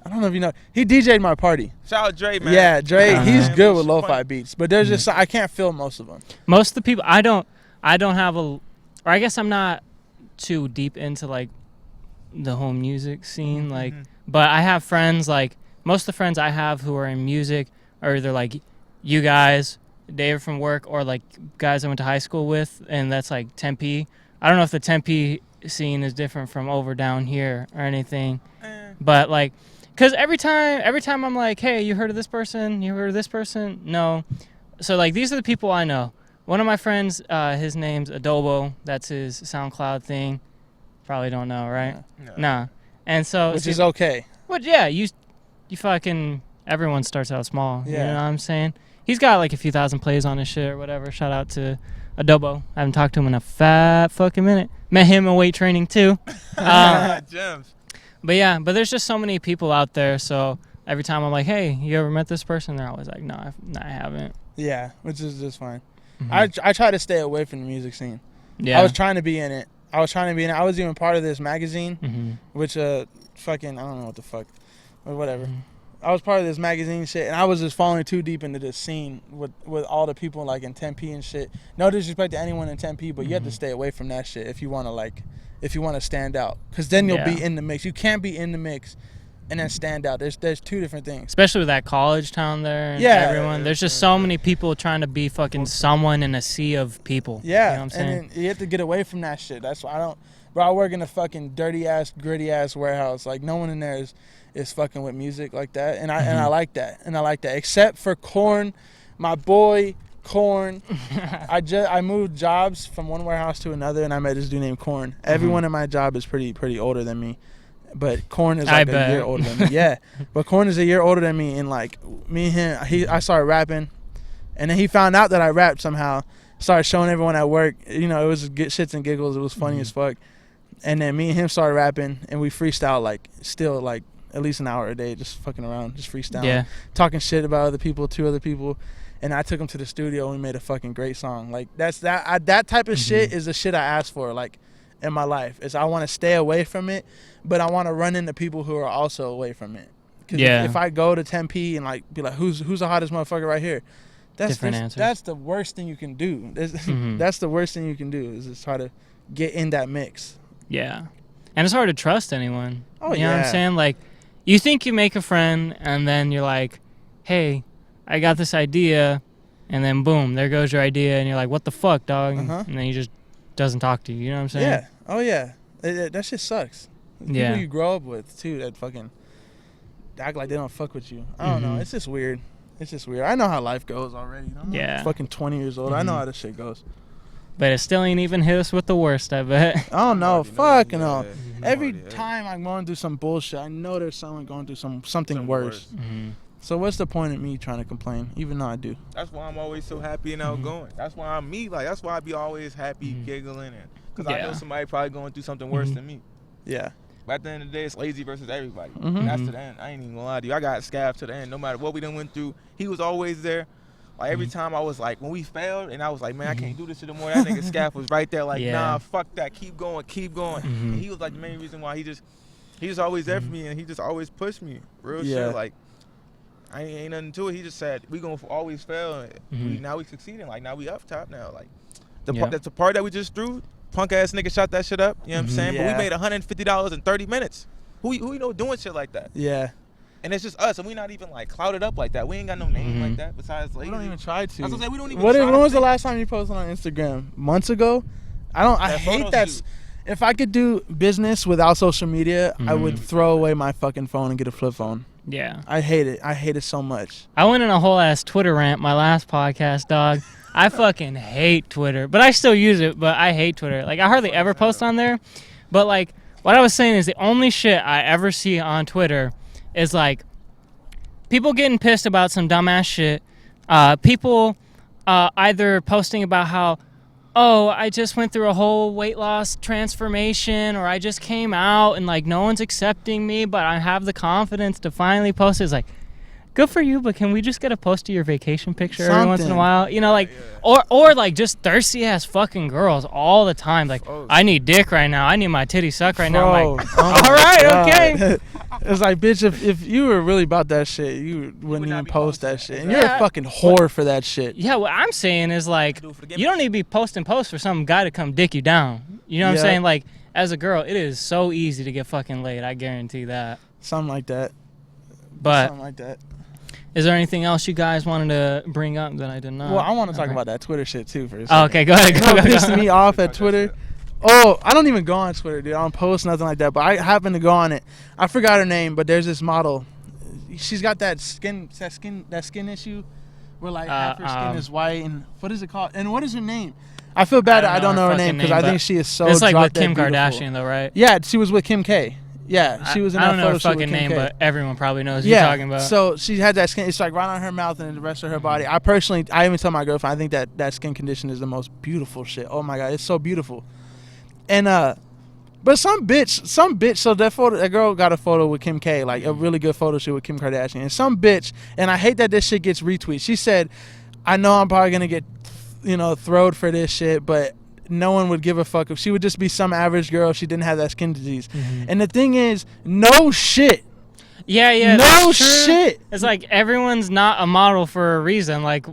I don't know if you know. He DJ'd my party. Shout out Dre, man. Yeah, Dre. He's man, good with lo-fi beats, but there's just I can't feel most of them. Most of the people I don't have or I guess I'm not too deep into like the whole music scene, like, but I have friends, like most of the friends I have who are in music are either like you guys, Dave from work, or like guys I went to high school with, and that's like Tempe. I don't know if the Tempe scene is different from over down here or anything, but like, cause every time I'm like, hey, you heard of this person? You heard of this person? No. So like these are the people I know. One of my friends, his name's Adobo. That's his SoundCloud thing. Probably don't know, right? No. Nah. And so, Which is okay. But yeah, you fucking, everyone starts out small. Yeah. You know what I'm saying? He's got like a few thousand plays on his shit or whatever. Shout out to Adobo. I haven't talked to him in a fat fucking minute. Met him in weight training too. Gems. But but there's just so many people out there. So every time I'm like, hey, you ever met this person? They're always like, no, I haven't. Yeah, which is just fine. Mm-hmm. I try to stay away from the music scene. Yeah. I was trying to be in it. I was even part of this magazine, which fucking I don't know what the fuck, or whatever. I was part of this magazine shit, and I was just falling too deep into this scene with all the people like in Tempe and shit. No disrespect to anyone in Tempe, but you have to stay away from that shit if you want to stand out, because then you'll be in the mix. You can't be in the mix and then stand out. There's two different things. Especially with that college town there. And everyone. There's just so many people trying to be fucking someone in a sea of people. Yeah. You know what I'm saying? And then you have to get away from that shit. That's why I work in a fucking dirty ass, gritty ass warehouse. Like no one in there is fucking with music like that. And I like that. And I like that. Except for Korn, my boy Korn. I moved jobs from one warehouse to another, and I met this dude named Korn. Everyone in my job is pretty older than me. But Korn is like a year older than me. Yeah. But Korn is a year older than me, and like me and him, I started rapping, and then he found out that I rapped somehow. Started showing everyone at work. You know, it was shits and giggles. It was funny as fuck. And then me and him started rapping, and we freestyle like still like at least an hour a day, just fucking around, just freestyling, talking shit about other people, two other people. And I took him to the studio, and we made a fucking great song. Like that type of shit is the shit I asked for. Like in my life is I want to stay away from it, but I want to run into people who are also away from it. Cause if I go to Tempe and like be like, who's the hottest motherfucker right here? That's the worst thing you can do. That's the worst thing you can do is just try to get in that mix. Yeah. And it's hard to trust anyone. Oh, you know what I'm saying? Like, you think you make a friend, and then you're like, hey, I got this idea, and then boom, there goes your idea, and you're like, what the fuck, dog? And then he just doesn't talk to you. You know what I'm saying? Yeah. Oh, yeah. That shit sucks. People you grow up with, too, that fucking act like they don't fuck with you. I don't know. It's just weird. I know how life goes already. I'm fucking 20 years old. I know how this shit goes. But it still ain't even hit us with the worst, I bet. Oh, no. Fuck no. Every time I'm going through some bullshit, I know there's someone going through something worse. So what's the point of me trying to complain, even though I do? That's why I'm always so happy and outgoing. That's why I'm me. Like, that's why I be always happy, giggling. Because I know somebody probably going through something worse than me. Yeah. But at the end of the day, it's lazy versus everybody. That's to the end. I ain't even gonna lie to you. I got Skaff to the end. No matter what we done went through, he was always there. Like every time I was like, when we failed, and I was like, man, I can't do this shit anymore. That nigga Skaff was right there, like, nah, fuck that, keep going. And he was like the main reason why he just always there for me, and he just always pushed me. Real shit. Like, I ain't nothing to it. He just said we gonna always fail. Now we succeeding. Like now we up top now. Like that's the part that we just threw. Punk ass nigga shot that shit up. You know what I'm saying? But we made $150 in 30 minutes. Who you know doing shit like that? Yeah. And it's just us, and we not even like clouded up like that. We ain't got no name like that besides lazy. We don't even try to. I was gonna say we don't even. When was the last time you posted on Instagram? Months ago. I hate that. If I could do business without social media, I would throw away my fucking phone and get a flip phone. Yeah. I hate it. I hate it so much. I went in a whole ass Twitter rant my last podcast, dog. I fucking hate Twitter, but I still use it, but I hate Twitter. Like, I hardly ever post on there, but like, what I was saying is the only shit I ever see on Twitter is like people getting pissed about some dumbass shit, people either posting about how, oh, I just went through a whole weight loss transformation, or I just came out and like no one's accepting me, but I have the confidence to finally post it. It's like, good for you, but can we just get a post of your vacation picture every once in a Something. while? You know, like, or like just thirsty ass fucking girls all the time. Like, I need dick right now. I need my titty suck right now. I'm like, all right, okay. It's like, bitch, if you were really about that shit, you wouldn't even be post posting that that. shit. And you're a fucking whore for that shit. Yeah, what I'm saying is like, Do it for the you don't need to be posting posts for some guy to come dick you down. You know what I'm Yeah. saying? Like, as a girl, it is so easy to get fucking laid. I guarantee that. Something like that. But Something like that. is there anything else you guys wanted to bring up that I did not? Well, I want to talk Okay. about that Twitter shit too for a Oh, second. okay, go ahead. You Go, know what go, go. pissed me off at Twitter? Oh, I don't even go on Twitter, dude. I don't post nothing like that. But I happen to go on it. I forgot her name, but there's this model. She's got that skin issue, where like half her skin is white. And what is it called? And what is her name? I feel bad that I don't know her name because I think she is so. It's like drop with Kim dead beautiful. Kardashian, though, right? Yeah, she was with Kim K. Yeah, she was in I that don't know photo her shoot with fucking Kim name, K. but everyone probably knows who Yeah, you're talking about. so she had that skin. It's like right on her mouth and the rest of her body. I even tell my girlfriend, I think that skin condition is the most beautiful shit. Oh my god, it's so beautiful. And but some bitch. So that girl got a photo with Kim K, like a really good photo shoot with Kim Kardashian. And some bitch, and I hate that this shit gets retweeted. She said, "I know I'm probably gonna get, throwed for this shit, but." No one would give a fuck if she would just be some average girl if she didn't have that skin disease. And the thing is, no shit. Yeah, No that's true. shit. It's like everyone's not a model for a reason. Like,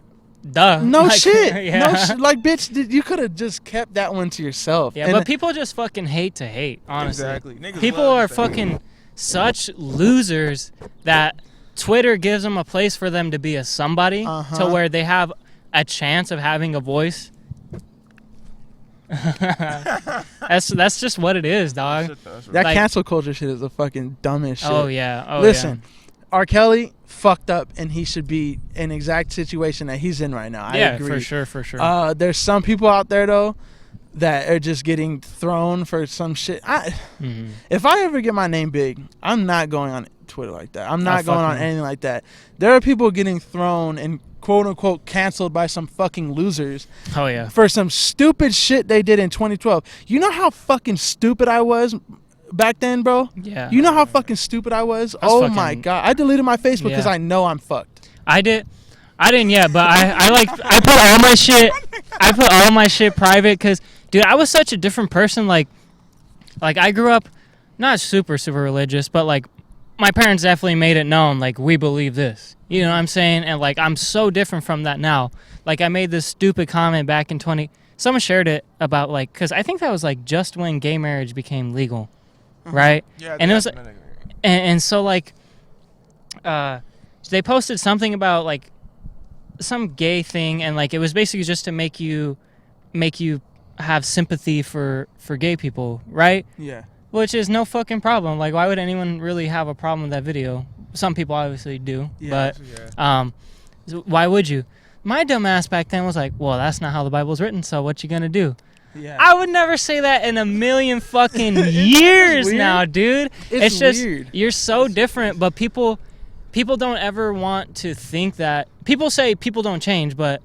duh. No Like, shit. Yeah. No shit. Like, bitch, you could have just kept that one to yourself. Yeah, And but people just fucking hate to hate, honestly. Exactly. Niggas People love are to hate. fucking such losers that Twitter gives them a place for them to be a somebody to where they have a chance of having a voice. That's just what it is, dog. that like- cancel culture shit is the fucking dumbest shit. Oh yeah. Oh Listen, R. Kelly fucked up, and he should be in exact situation that he's in right now. I yeah, agree. for sure. There's some people out there though that are just getting thrown for some shit. If I ever get my name big, I'm not going on Twitter like that. I'm not going on fucking- anything like that. There are people getting thrown and quote unquote canceled by some fucking losers Oh yeah. for some stupid shit they did in 2012. You know how fucking stupid I was back then, bro? Yeah. You know how fucking stupid I was? Oh my fucking- god. I deleted my Facebook because Yeah. I know I'm fucked. I didn't yet, but I put all my shit. I put all my shit private because, dude, I was such a different person. Like I grew up not super religious, but like my parents definitely made it known, like, we believe this. You know what I'm saying? And like I'm so different from that now. Like I made this stupid comment back in someone shared it about like, because I think that was like just when gay marriage became legal, right? Yeah, And it was and so like they posted something about like some gay thing, and like it was basically just to make you have sympathy for gay people, right? Yeah. Which is no fucking problem. Like, why would anyone really have a problem with that video? Some people obviously do, but why would you? My dumb ass back then was like, well, that's not how the Bible's written, so what you gonna do? Yeah. I would never say that in a million fucking years weird. now, dude. It's just weird. You're so different, but people don't ever want to think that. People say people don't change, but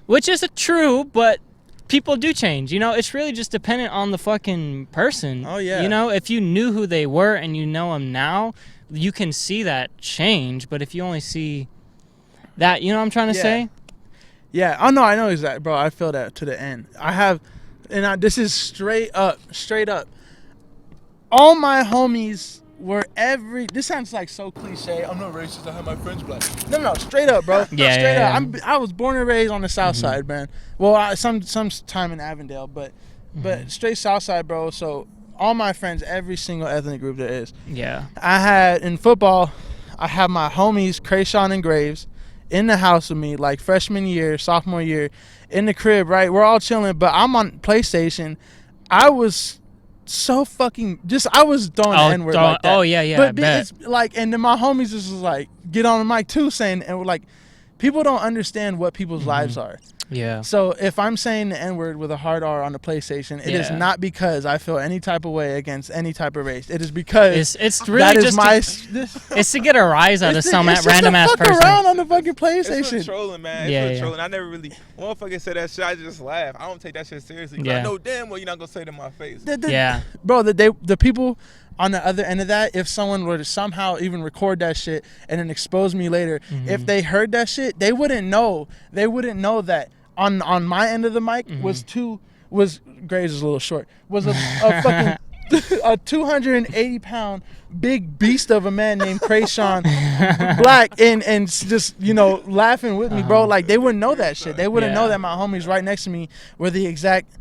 which is true, but people do change. You know, it's really just dependent on the fucking person. Oh, yeah. You know, if you knew who they were and you know them now, you can see that change. But if you only see that, you know what I'm trying to say? Yeah. Oh no, I know exactly, bro. I feel that to the end. I have, this is straight up. All my homies were this sounds like so cliche. I'm not racist. I have my friends black. No, straight up, bro. Yeah, Straight yeah, up. I was born and raised on the south side, man. Well, some time in Avondale, but straight south side, bro. So all my friends, every single ethnic group there is. Yeah. I had in football, I have my homies Krayshawn and Graves in the house with me, like freshman year, sophomore year, in the crib, right? We're all chilling, but I'm on PlayStation. I was so fucking I was throwing the N-word like that. Oh yeah, I But bet. it's like, and then my homies just was like, get on the mic too, saying, and we're like, people don't understand what people's lives are. Yeah. So if I'm saying the N-word with a hard R on the PlayStation, it is not because I feel any type of way against any type of race. It is because it's really that is just my. It's to get a rise out of some random ass person. Fuck around on the fucking PlayStation. It's for trolling, man. It's for trolling. I never really. When motherfucker said that shit, I just laugh. I don't take that shit seriously. Yeah. I know damn well you're not gonna say it in my face. Bro, the people on the other end of that, if someone were to somehow even record that shit and then expose me later, if they heard that shit, they wouldn't know. They wouldn't know that on my end of the mic was Graves is a little short. Was a fucking a 280-pound big beast of a man named Krayshawn Black and just, you know, laughing with me, bro. Like, they wouldn't know that shit. They wouldn't know that my homies right next to me were the exact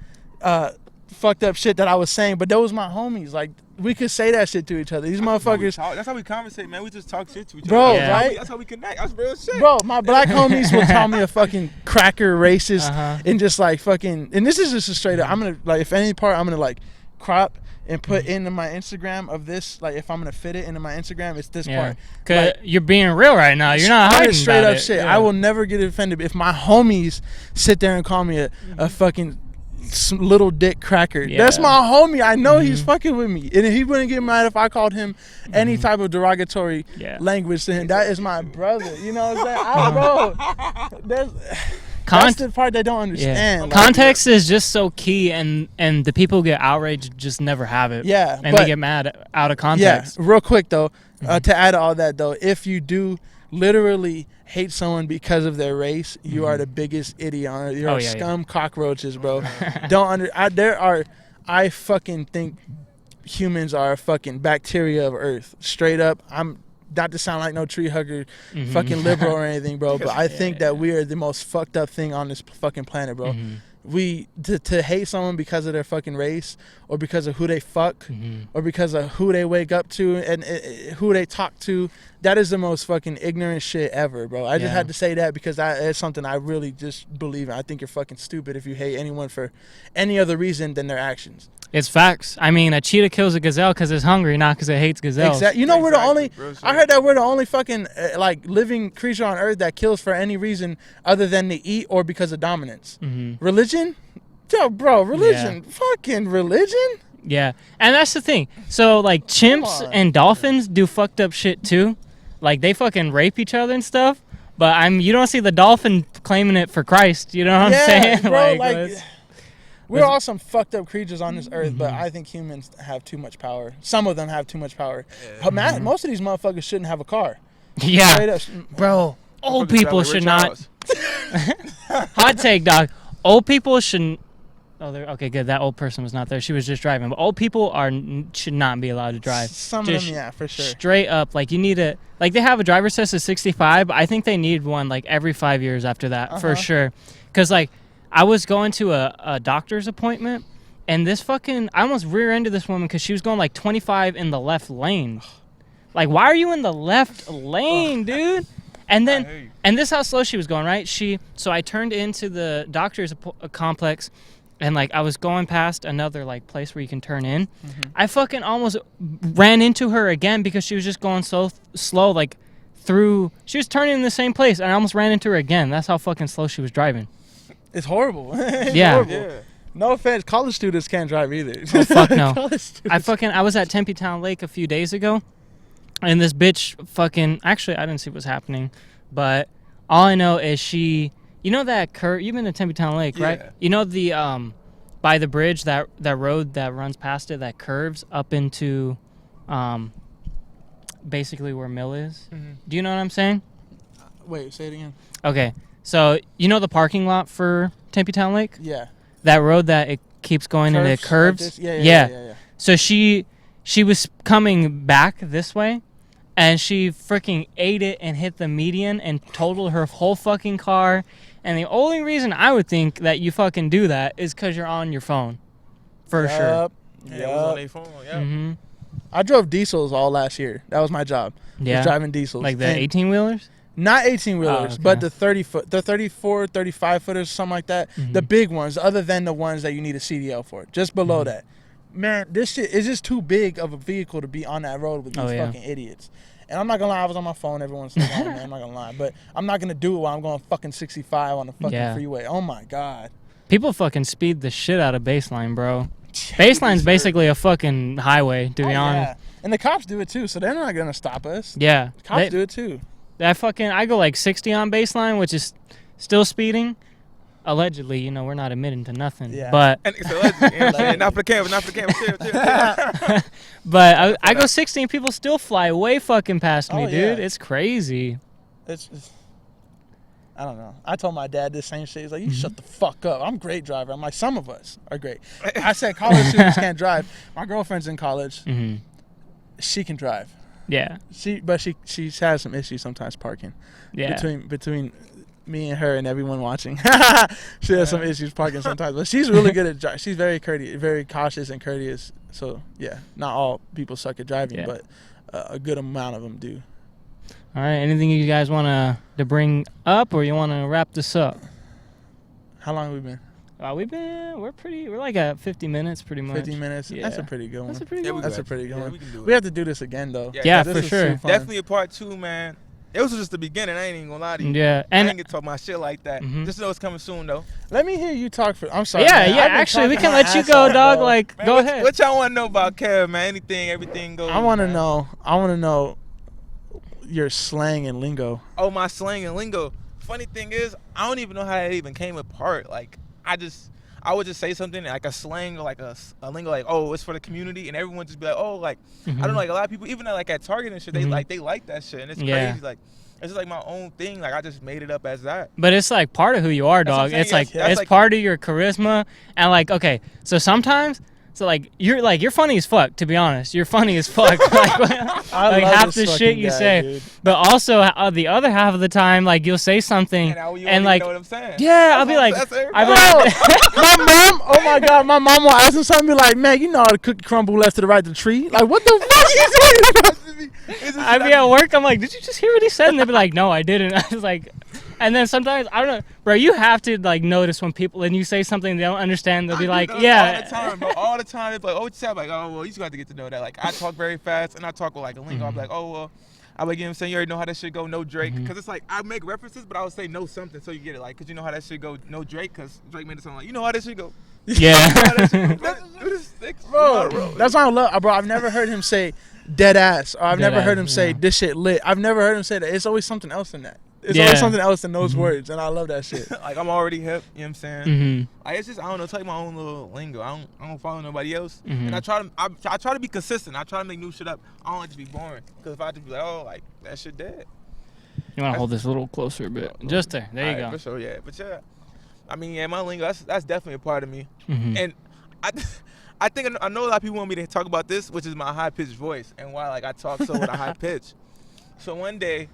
fucked up shit that I was saying, but those my homies. Like, we could say that shit to each other. These motherfuckers. That's how we conversate, man. We just talk shit to each other. Bro, right? That's how we connect. That's real shit. Bro, my black homies will call me a fucking cracker racist and just like fucking. And this is just a straight up. I'm gonna, like, if any part, I'm gonna like crop and put into my Instagram of this. Like, if I'm gonna fit it into my Instagram, it's this part. Cause like, you're being real right now. You're not hiding straight about up it. shit. Yeah. I will never get offended if my homies sit there and call me a fucking little dick cracker. That's my homie. I know he's fucking with me, and he wouldn't get mad if I called him any type of derogatory language to him. That is my brother. You know what I'm saying? That's the part they don't understand. Like, context is just so key, and the people get outraged just never have it. Yeah, and they get mad out of context. Yeah, real quick though, to add to all that though, if you do literally hate someone because of their race, you are the biggest idiot on earth. You're scum cockroaches, bro. I fucking think humans are a fucking bacteria of earth. Straight up. I'm not to sound like no tree hugger, fucking liberal or anything, bro, but I think that we are the most fucked up thing on this fucking planet, bro. We to hate someone because of their fucking race or because of who they fuck or because of who they wake up to and who they talk to, that is the most fucking ignorant shit ever, bro. I just had to say that because that is something I really just believe in. I think you're fucking stupid if you hate anyone for any other reason than their actions. It's facts. I mean, a cheetah kills a gazelle because it's hungry, not because it hates gazelles. Exactly. You know, we're the only. I heard that we're the only fucking like living creature on Earth that kills for any reason other than to eat or because of dominance. Religion, yo, bro. Religion, fucking religion. Yeah, and that's the thing. So like chimps and dolphins do fucked up shit too. Like they fucking rape each other and stuff. But you don't see the dolphin claiming it for Christ. You know what I'm saying? Bro, like we're all some fucked up creatures on this earth, but I think humans have too much power. Some of them have too much power. Most of these motherfuckers shouldn't have a car. Yeah, bro. Old people should not. Hot take, dog. Old people shouldn't. Oh, okay, good. That old person was not there. She was just driving. But old people should not be allowed to drive. Some of them, yeah, for sure. Straight up, like you need a like they have a driver's test at 65. But I think they need one like every 5 years after that for sure. Because like. I was going to a doctor's appointment, and I almost rear-ended this woman because she was going like 25 in the left lane. Like, why are you in the left lane, dude? And then, and this is how slow she was going, right? So I turned into the doctor's complex, and like I was going past another like place where you can turn in. I fucking almost ran into her again because she was just going so slow, like she was turning in the same place, and I almost ran into her again. That's how fucking slow she was driving. It's horrible. Horrible. Yeah. No offense, college students can't drive either. Oh, fuck no. I was at Tempe Town Lake a few days ago, and this bitch actually I didn't see what's happening, but all I know is you know that curve, you've been to Tempe Town Lake, right? You know the by the bridge, that road that runs past it that curves up into basically where Mill is. Do you know what I'm saying? Wait, say it again. Okay. So, you know the parking lot for Tempe Town Lake? Yeah. That road that it keeps going and it curves? Like yeah. So she was coming back this way, and she freaking ate it and hit the median and totaled her whole fucking car. And the only reason I would think that you fucking do that is because you're on your phone. For sure. Yeah, it was on their phone, I drove diesels all last year. That was my job. Yeah. Was driving diesels. Like the 18-wheelers? Not 18-wheelers, but the 34, 35-footers, something like that. The big ones, other than the ones that you need a CDL for. Just below that. Man, this shit is just too big of a vehicle to be on that road with these fucking idiots. And I'm not gonna lie, I was on my phone every once in a while, man. I'm not gonna lie, but I'm not gonna do it while I'm going fucking 65 on the fucking freeway. Oh my god. People fucking speed the shit out of baseline, bro. Baseline's basically a fucking highway, to be honest. Yeah. And the cops do it too, so they're not gonna stop us. Yeah. Cops do it too. I go like 60 on baseline, which is still speeding. Allegedly, you know, we're not admitting to nothing. Yeah. But and it's allegedly. Not for the camera. But I go 60 and people still fly way fucking past me, dude. It's crazy. It's I don't know. I told my dad this same shit. He's like, you shut the fuck up. I'm a great driver. I'm like, some of us are great. I said college students can't drive. My girlfriend's in college. Mm-hmm. She can drive. Yeah. She has some issues sometimes parking. Yeah. Between me and her and everyone watching. She has some issues parking sometimes. But she's really good at driving. She's very cautious and courteous. So, yeah, not all people suck at driving, but a good amount of them do. All right, anything you guys want to bring up, or you want to wrap this up? How long have we been? We're like at 50 minutes pretty much. 50 minutes? Yeah. That's a pretty good one. That's a pretty good one. That's a pretty good one. We can do it. We have to do this again, though. Yeah, for sure. Definitely a part 2, man. It was just the beginning. I ain't even gonna lie to you. Yeah, and I ain't get to talk my shit like that. Just know it's coming soon, though. Let me hear you talk for. I'm sorry. Yeah, man. Actually, we can let you go, dog. Like, man, go ahead. What y'all want to know about Kev, man? Everything goes. I want to know your slang and lingo. Oh, my slang and lingo. Funny thing is, I don't even know how that even came apart. Like, I would just say something like a slang or like a lingo, like, oh, it's for the community, and everyone just be like, oh, like, I don't know, like a lot of people, even like at Target and shit, they like that shit, and it's crazy. Like, it's just like my own thing. Like, I just made it up as that. But it's like part of who you are, dog. It's like it's part of your charisma, and like, okay, so sometimes. So like you're funny as fuck, to be honest. You're funny as fuck. like half the shit you say. Dude. But also the other half of the time, like you'll say something and like know what I'm saying. Yeah, I'll be like my mom, oh my god, my mom will ask him something, be like, man, you know how to cook crumble left to the right of the tree? Like, what the fuck you saying? I'd be at work, I'm like, did you just hear what he said? And they'd be like, no, I didn't. I was like, and then sometimes, I don't know, bro, you have to like notice when people, and you say something they don't understand, they'll be like, yeah. All the time, bro. All the time. It's like, oh, what you say? I'm like, oh, well, you just got to get to know that. Like, I talk very fast, and I talk with like a lingo. I'm like, oh, well, I'm like, you know what I'm saying? You already know how that shit go, no Drake. Because it's like, I make references, but I would say no something, so you get it. Like, because you know how that shit go, no Drake, because Drake made it sound like, you know how that shit go. Yeah. Bro, that's why I love, bro, I've never heard him say dead ass, or I've never heard him say this shit lit. I've never heard him say that. It's always something else in that. It's always something else in those words, and I love that shit. Like, I'm already hip, you know what I'm saying? Like, it's just, I don't know, it's like my own little lingo. I don't follow nobody else. And I try to be consistent. I try to make new shit up. I don't like to be boring. Because if I just be like, oh, like, that shit dead. You want to hold this a little closer a bit. Just there. There you go. For sure, yeah. But yeah, I mean, yeah, my lingo, that's definitely a part of me. And I think I know a lot of people want me to talk about this, which is my high-pitched voice and why, like, I talk so with a high pitch. So one day,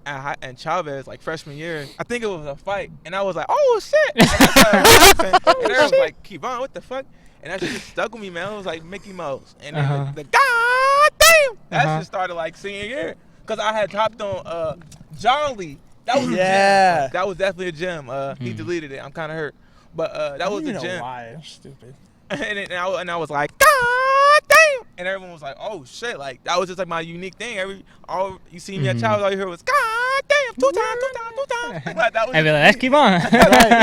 and Chavez, like freshman year, I think it was a fight, and I was like, oh shit, and I started laughing, and everyone was like, Kevon, what the fuck? And that shit just stuck with me, man. It was like Mickey Mouse, and then the god damn, that shit started like senior year, because I had hopped on Jolly. That was a gem. That was definitely a gem. He deleted it. I'm kind of hurt, but that was a gem. Why? I'm stupid. And I was like, god damn, and everyone was like, oh shit, like that was just like my unique thing. You see me at Chavez, all you heard was god damn, two times. Like, that was I'd be like, let's keep on.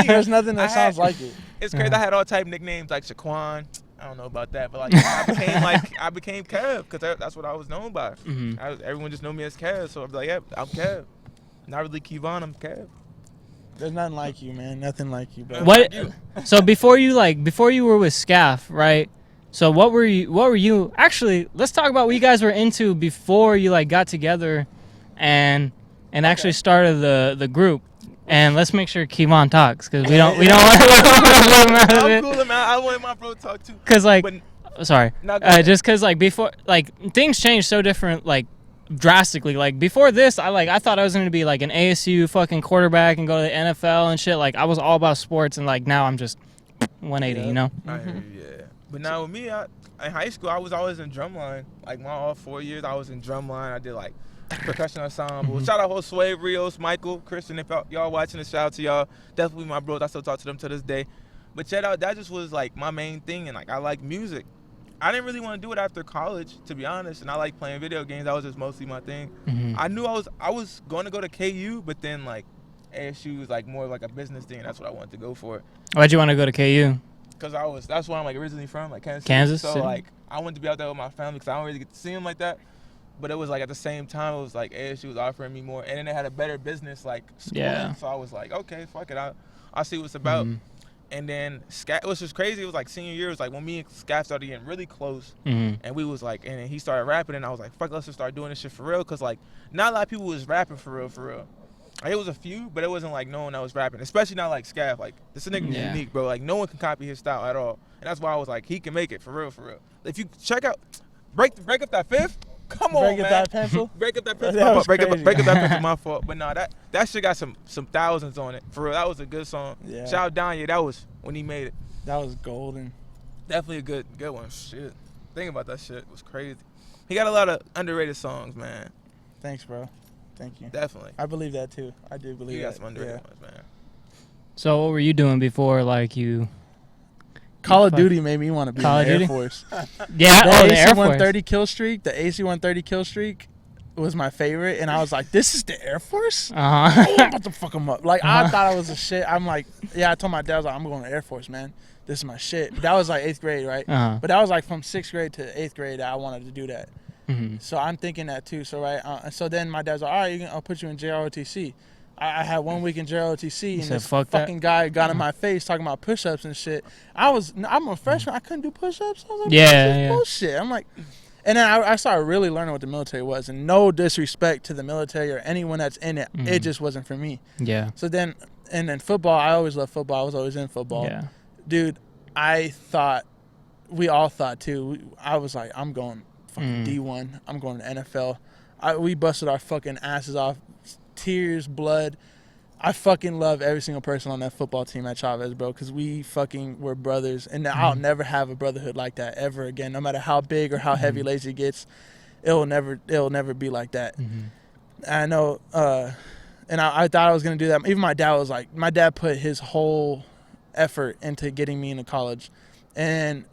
There's nothing that sounds like it. It's crazy. I had all type nicknames like Shaquan. I don't know about that, but like I became Kev because that's what I was known by. Everyone just know me as Kev, so I'd be like, yeah, I'm Kev. Not really Kevon, I'm Kev. There's nothing like you, man. Nothing like you, bro. What? So before you were with Skaff, right? So what were you? Actually, let's talk about what you guys were into before you like got together, and actually started the group. And let's make sure Kevon talks because we don't want to. I'm cool, man. I want my bro to talk too. Cause like, sorry, just cause like before, like things changed so different, like drastically. Like before this, I thought I was gonna be like an ASU fucking quarterback and go to the NFL and shit. Like I was all about sports, and like now I'm just 180, you know. Yeah. But now with me, in high school, I was always in drumline. Like all 4 years, I was in drumline. I did like percussion ensemble. Shout out Josue, Rios, Michael, Christian. If y'all watching this, shout out to y'all. Definitely my bros. I still talk to them to this day. But that just was like my main thing, and like I like music. I didn't really want to do it after college, to be honest, and I like playing video games. That was just mostly my thing. I knew I was going to go to KU, but then like ASU was like more like a business thing. That's what I wanted to go for. Why'd you want to go to KU? Cause that's where I'm like originally from, like Kansas. Kansas. So like I wanted to be out there with my family because I don't really get to see them like that. But it was like at the same time, it was like ASU was offering me more, and then they had a better business like school. Yeah. So I was like, okay, fuck it, I'll see what it's about. And then it was just crazy. It was like senior year. It was like when me and Skaff started getting really close, and we was like, and then he started rapping, and I was like, fuck, let's just start doing this shit for real. Cause like not a lot of people was rapping for real, for real. Like, it was a few, but it wasn't like no one that was rapping, especially not like Skaff. Like this nigga was unique, bro. Like no one can copy his style at all, and that's why I was like, he can make it for real, for real. If you check out, break up that fifth. Come on, man. Break up that pencil. Break up that pencil. That was break up crazy. that pencil. My fault. But no, that shit got some thousands on it. For real, that was a good song. Yeah. Shout out Danye. That was when he made it. That was golden. Definitely a good one. Shit. Thinking about that shit was crazy. He got a lot of underrated songs, man. Thanks, bro. Thank you. Definitely. I believe that too. I do believe He that. got some underrated ones, man. So what were you doing before, like you? Call of Duty made me want to be Call in of the Duty? Air Force. Yeah, the Air Force. AC-130 kill streak. The AC-130 kill streak was my favorite, and I was like, "This is the Air Force? Uh-huh. Oh, I'm about to fuck them up." Like I thought I was a shit. I'm like, yeah. I told my dad, I was like, "I'm going to Air Force, man. This is my shit." But that was like 8th grade, right? Uh-huh. But that was like from 6th grade to 8th grade that I wanted to do that. Mm-hmm. So I'm thinking that too. So so then my dad's like, "All right, I'll put you in JROTC." I had 1 week in JROTC, and said, this "Fuck that." fucking guy got in my face talking about push-ups and shit. I'm a freshman. I couldn't do push-ups. I was like, Yeah, this is yeah. bullshit. I'm like, and then I started really learning what the military was. And no disrespect to the military or anyone that's in it, it just wasn't for me. Yeah. So then, and then football. I always loved football. I was always in football. Yeah. Dude, we all thought too. I was like, I'm going fucking D1. I'm going to NFL. We busted our fucking asses off. Tears, blood. I fucking love every single person on that football team at Chavez, bro, because we fucking were brothers. And I'll never have a brotherhood like that ever again. No matter how big or how heavy Lazy gets, it'll never be like that. I know, and I thought I was going to do that. Even my dad put his whole effort into getting me into college. And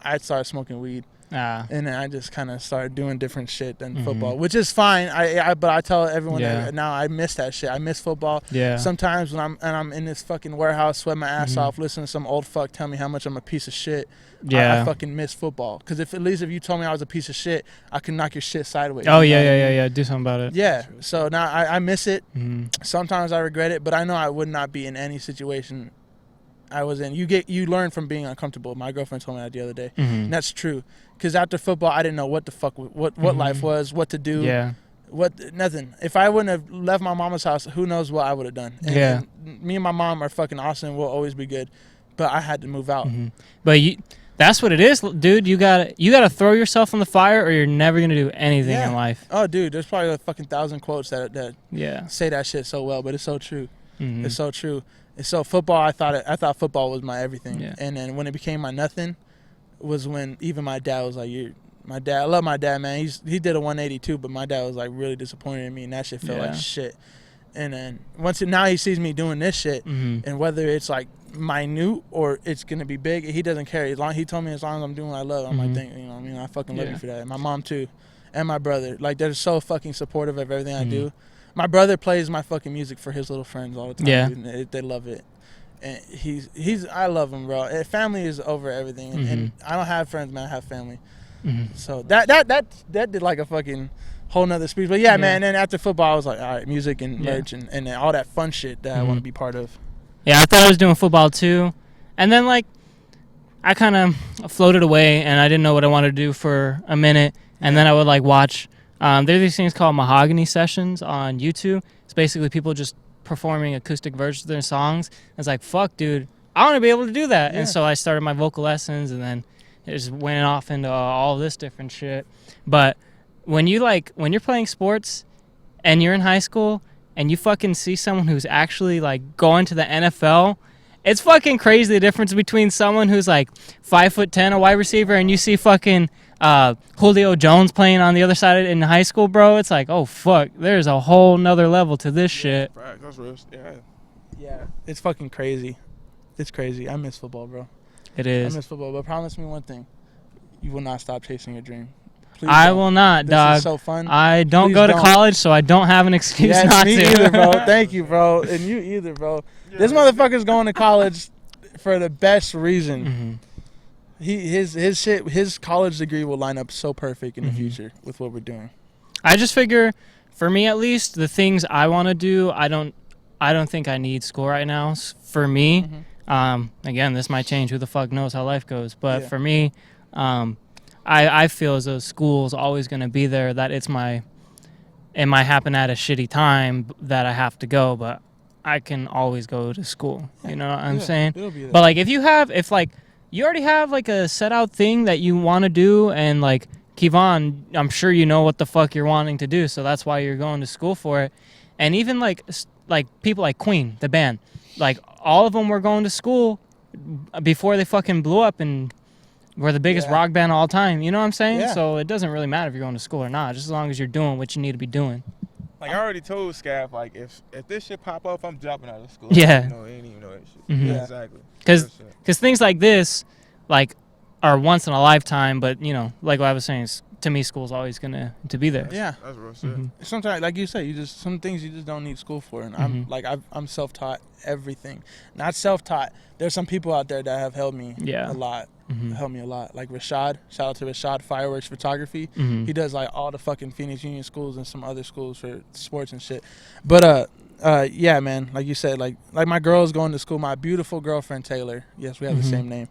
I started smoking weed. And then I just kind of started doing different shit than football, which is fine. But I tell everyone that now I miss that shit. I miss football. Yeah. Sometimes when I'm in this fucking warehouse, sweat my ass off, listening to some old fuck tell me how much I'm a piece of shit. Yeah. I fucking miss football. Because at least if you told me I was a piece of shit, I could knock your shit sideways. Oh You know what I mean? yeah. Do something about it. Yeah. So now I miss it. Sometimes I regret it, but I know I would not be in any situation I was in. You learn from being uncomfortable. My girlfriend told me that the other day, and that's true. Because after football, I didn't know what the fuck what life was, what to do, nothing. If I wouldn't have left my mama's house, who knows what I would have done. And me and my mom are fucking awesome. We'll always be good, but I had to move out. But that's what it is, dude. You gotta throw yourself in the fire, or you're never gonna do anything in life. Oh, dude, there's probably a fucking 1,000 quotes that say that shit so well, but it's so true. It's so true. And so football, I thought football was my everything, and then when it became my nothing, was when even my dad was like, my dad, I love my dad, man. He did a 180 too, but my dad was like really disappointed in me, and that shit felt like shit. And then now he sees me doing this shit, and whether it's like minute or it's gonna be big, he doesn't care. He told me as long as I'm doing what I love, I'm like, you know what I mean? I fucking love you for that. And my mom too, and my brother, like they're so fucking supportive of everything I do. My brother plays my fucking music for his little friends all the time. Dude, and they love it. And I love him, bro. Family is over everything, and I don't have friends, man. I have family. So that did like a fucking whole nother speech. But yeah, man. And then after football, I was like, all right, music and merch and all that fun shit that I want to be part of. Yeah, I thought I was doing football too, and then like I kind of floated away, and I didn't know what I wanted to do for a minute, and then I would like watch. There are these things called mahogany sessions on YouTube. It's basically people just performing acoustic versions of their songs. It's like, fuck, dude, I want to be able to do that. And so I started my vocal lessons, and then it just went off into all this different shit. But when you're playing sports and you're in high school and you fucking see someone who's actually like going to the NFL, it's fucking crazy the difference between someone who's like 5'10", a wide receiver, and you see fucking Julio Jones playing on the other side in high school, bro. It's like, oh fuck, there's a whole nother level to this shit. Right, that's real. Yeah, it's fucking crazy. It's crazy. I miss football, bro. It I is. miss football, but promise me one thing: you will not stop chasing your dream. Please I don't. will not, This dog. is so fun. I don't Please go to don't. college, so I don't have an excuse Yes, not me to. either, bro. Thank you, bro. And you either, bro. This motherfucker's going to college for the best reason. Mm-hmm. His college degree will line up so perfect in the Mhm. future with what we're doing. I just figure, for me at least, the things I want to do, I don't think I need school right now. For me, again, this might change. Who the fuck knows how life goes? But Yeah. for me, I feel as though school's always going to be there. That it might happen at a shitty time that I have to go, but I can always go to school. You know what I'm saying? It'll be there. But like, if you already have like a set out thing that you want to do, and like Kevon, I'm sure you know what the fuck you're wanting to do, so that's why you're going to school for it. And even like people like Queen, the band, like all of them were going to school before they fucking blew up and were the biggest rock band of all time. You know what I'm saying? Yeah. So it doesn't really matter if you're going to school or not, just as long as you're doing what you need to be doing. Like, I already told Skaff, like, if this shit pop off, I'm dropping out of school. Yeah. I ain't even know that shit. Mhm. Yeah, exactly. Because things like this, like, are once in a lifetime, but, you know, like what I was saying, to me, school's always going to be there. Yeah. That's real shit. Mhm. Sometimes, like you said, some things you just don't need school for. And I'm self-taught everything. Not self-taught. There's some people out there that have helped me Yeah. a lot. Mhm. Helped me a lot. Like Rashad. Shout out to Rashad Fireworks Photography. Mhm. He does like all the fucking Phoenix Union schools and some other schools for sports and shit. But yeah, man, like you said, like my girl's going to school. My beautiful girlfriend Taylor. Yes, we have the same name.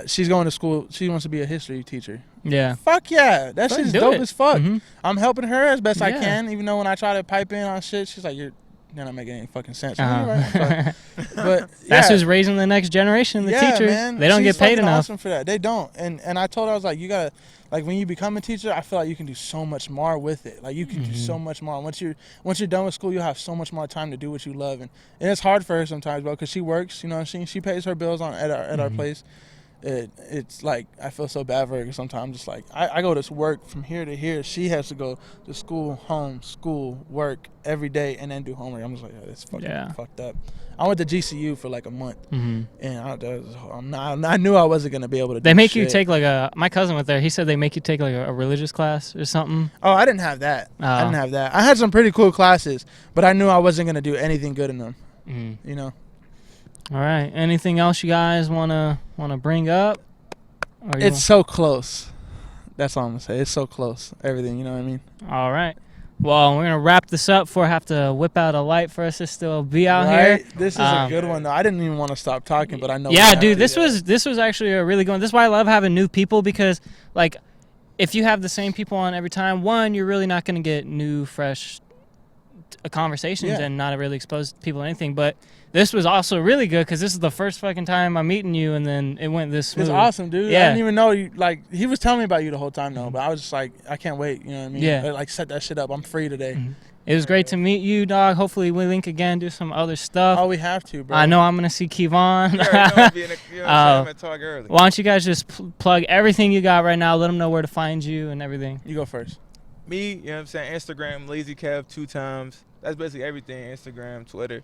She's going to school. She wants to be a history teacher. Yeah. Fuck yeah, that Fucking shit's do dope it. as fuck. Mhm. I'm helping her as best I Yeah. can, even though when I try to pipe in on shit, she's like, "You're not making any fucking sense." Uh-huh. You're right, I'm sorry. But That's yeah. who's raising the next generation, the Yeah, teachers. man. They don't She's get paid fucking enough. Awesome for that. They don't. And I told her, I was like, you gotta, like, when you become a teacher, I feel like you can do so much more with it. Like, you can do so much more. Once you're done with school, you'll have so much more time to do what you love. And it's hard for her sometimes, bro, because she works. You know what I'm saying? She pays her bills at our place. It's like I feel so bad for her because sometimes I'm just like I go to work from here to here. She has to go to school, home, school, work every day, and then do homework. I'm just like, oh, it's fucking fucked up. I went to GCU for like a month, and I knew I wasn't gonna be able to. They do make shit. you take like my cousin went there. He said they make you take like a religious class or something. Oh, I didn't have that. I Oh. didn't have that. I had some pretty cool classes, but I knew I wasn't gonna do anything good in them. You know. All right. Anything else you guys wanna bring up? Or you It's so close. That's all I'm gonna say. It's so close. Everything, you know what I mean? all right. Well, we're gonna wrap this up before I have to whip out a light for us to still be out here. This is a good one though. I didn't even want to stop talking, but I know. Yeah, we have dude, to. this was actually a really good one. This is why I love having new people, because like if you have the same people on every time, one, you're really not gonna get new, fresh conversations and not really expose people to anything. But this was also really good because this is the first fucking time I'm meeting you, and then it went this smooth. It's awesome, dude. Yeah. I didn't even know you. Like, he was telling me about you the whole time though, but I was just like, I can't wait. You know what I mean? Yeah. Like, set that shit up. I'm free today. It was great to meet you, dog. Hopefully we link again, do some other stuff. Oh, we have to, bro. I know I'm gonna see Kevon. Early. Why don't you guys just plug everything you got right now? Let them know where to find you and everything. You go first. Me, you know what I'm saying? Instagram, Lazy Kev 2 times. That's basically everything. Instagram, Twitter.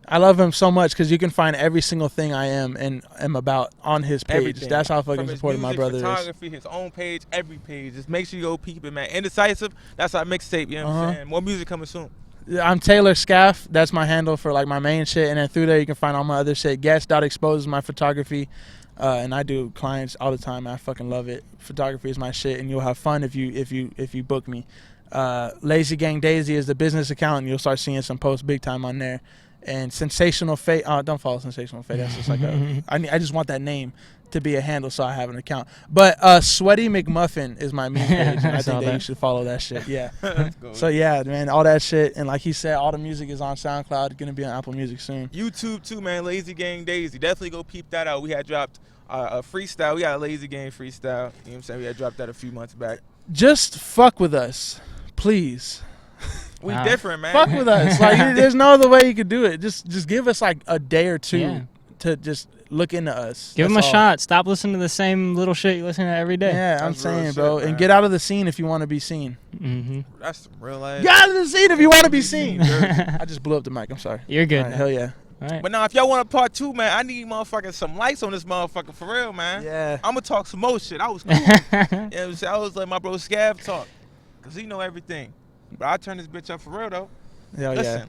I love him so much because you can find every single thing I am and am about on his page. Everything. That's how fucking From his supportive my music, brother is. photography, his own page, every page. Just make sure you go peep it, man. Indecisive, that's our mixtape, you know what I'm saying? More music coming soon. I'm Taylor Skaff. That's my handle for like my main shit, and then through there you can find all my other shit. Guest.expose is my photography, and I do clients all the time. I fucking love it. Photography is my shit, and you'll have fun if you book me. Lazy Gang Dazy is the business account, and you'll start seeing some posts big time on there. And SensationalFate. Don't follow SensationalFate. That's just like I just want that name to be a handle so I have an account. But Sweaty McMuffin is my main page, and I think that you should follow that shit. Yeah. So yeah, man, all that shit, and like he said, all the music is on SoundCloud. Gonna be on Apple Music soon. YouTube too, man. Lazy Gang Dazy. Definitely go peep that out. We had dropped a freestyle. We got a Lazy Gang freestyle. You know what I'm saying? We had dropped that a few months back. Just fuck with us, please. We different, man. Fuck with us. Like, there's no other way you could do it. Just give us like a day or two to just look into us. Give them a shot. Stop listening to the same little shit you listen to every day. Yeah, I'm saying, bro. And get out of the scene if you want to be seen. That's some real life. Get out of the scene if you want to be seen. I just blew up the mic. I'm sorry. You're good. All right, hell yeah. All right. But now, if y'all want a part 2, man, I need motherfucking some lights on this motherfucker for real, man. Yeah. I'm gonna talk some more shit. I was cool. You know what I'm saying? I was like my bro Skaff talk, cause he know everything. But I turn this bitch up for real though. Hell Listen,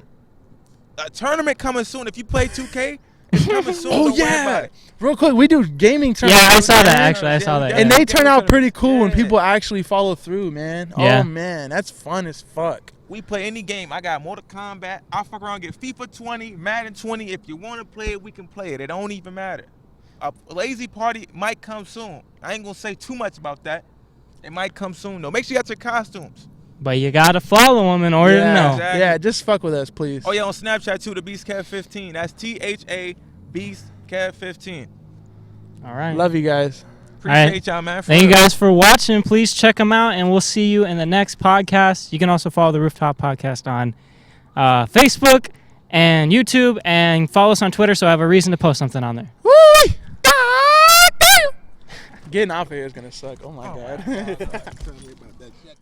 a tournament coming soon. If you play 2K, it's coming soon. Oh Don't worry about yeah. it. Real quick, we do gaming tournaments. Yeah, I saw that man. actually. I saw that. And yeah. they turn out pretty cool when Yeah. people actually follow through, man. Yeah. Oh man, that's fun as fuck. We play any game. I got Mortal Kombat. I fuck around, get FIFA 20, Madden 20. If you want to play it, we can play it. It don't even matter. A lazy party might come soon. I ain't gonna say too much about that. It might come soon though. Make sure you got your costumes. But you gotta follow him in order to know. Exactly. Yeah, just fuck with us, please. Oh yeah, on Snapchat too, the Beast Kev 15. That's THA Beast Kev 15. All right. Love you guys. Appreciate y'all, man. Thank you guys for watching. Please check them out, and we'll see you in the next podcast. You can also follow the Rooftop Podcast on Facebook and YouTube, and follow us on Twitter so I have a reason to post something on there. Woo! Getting off of here is gonna suck. Oh my god. God.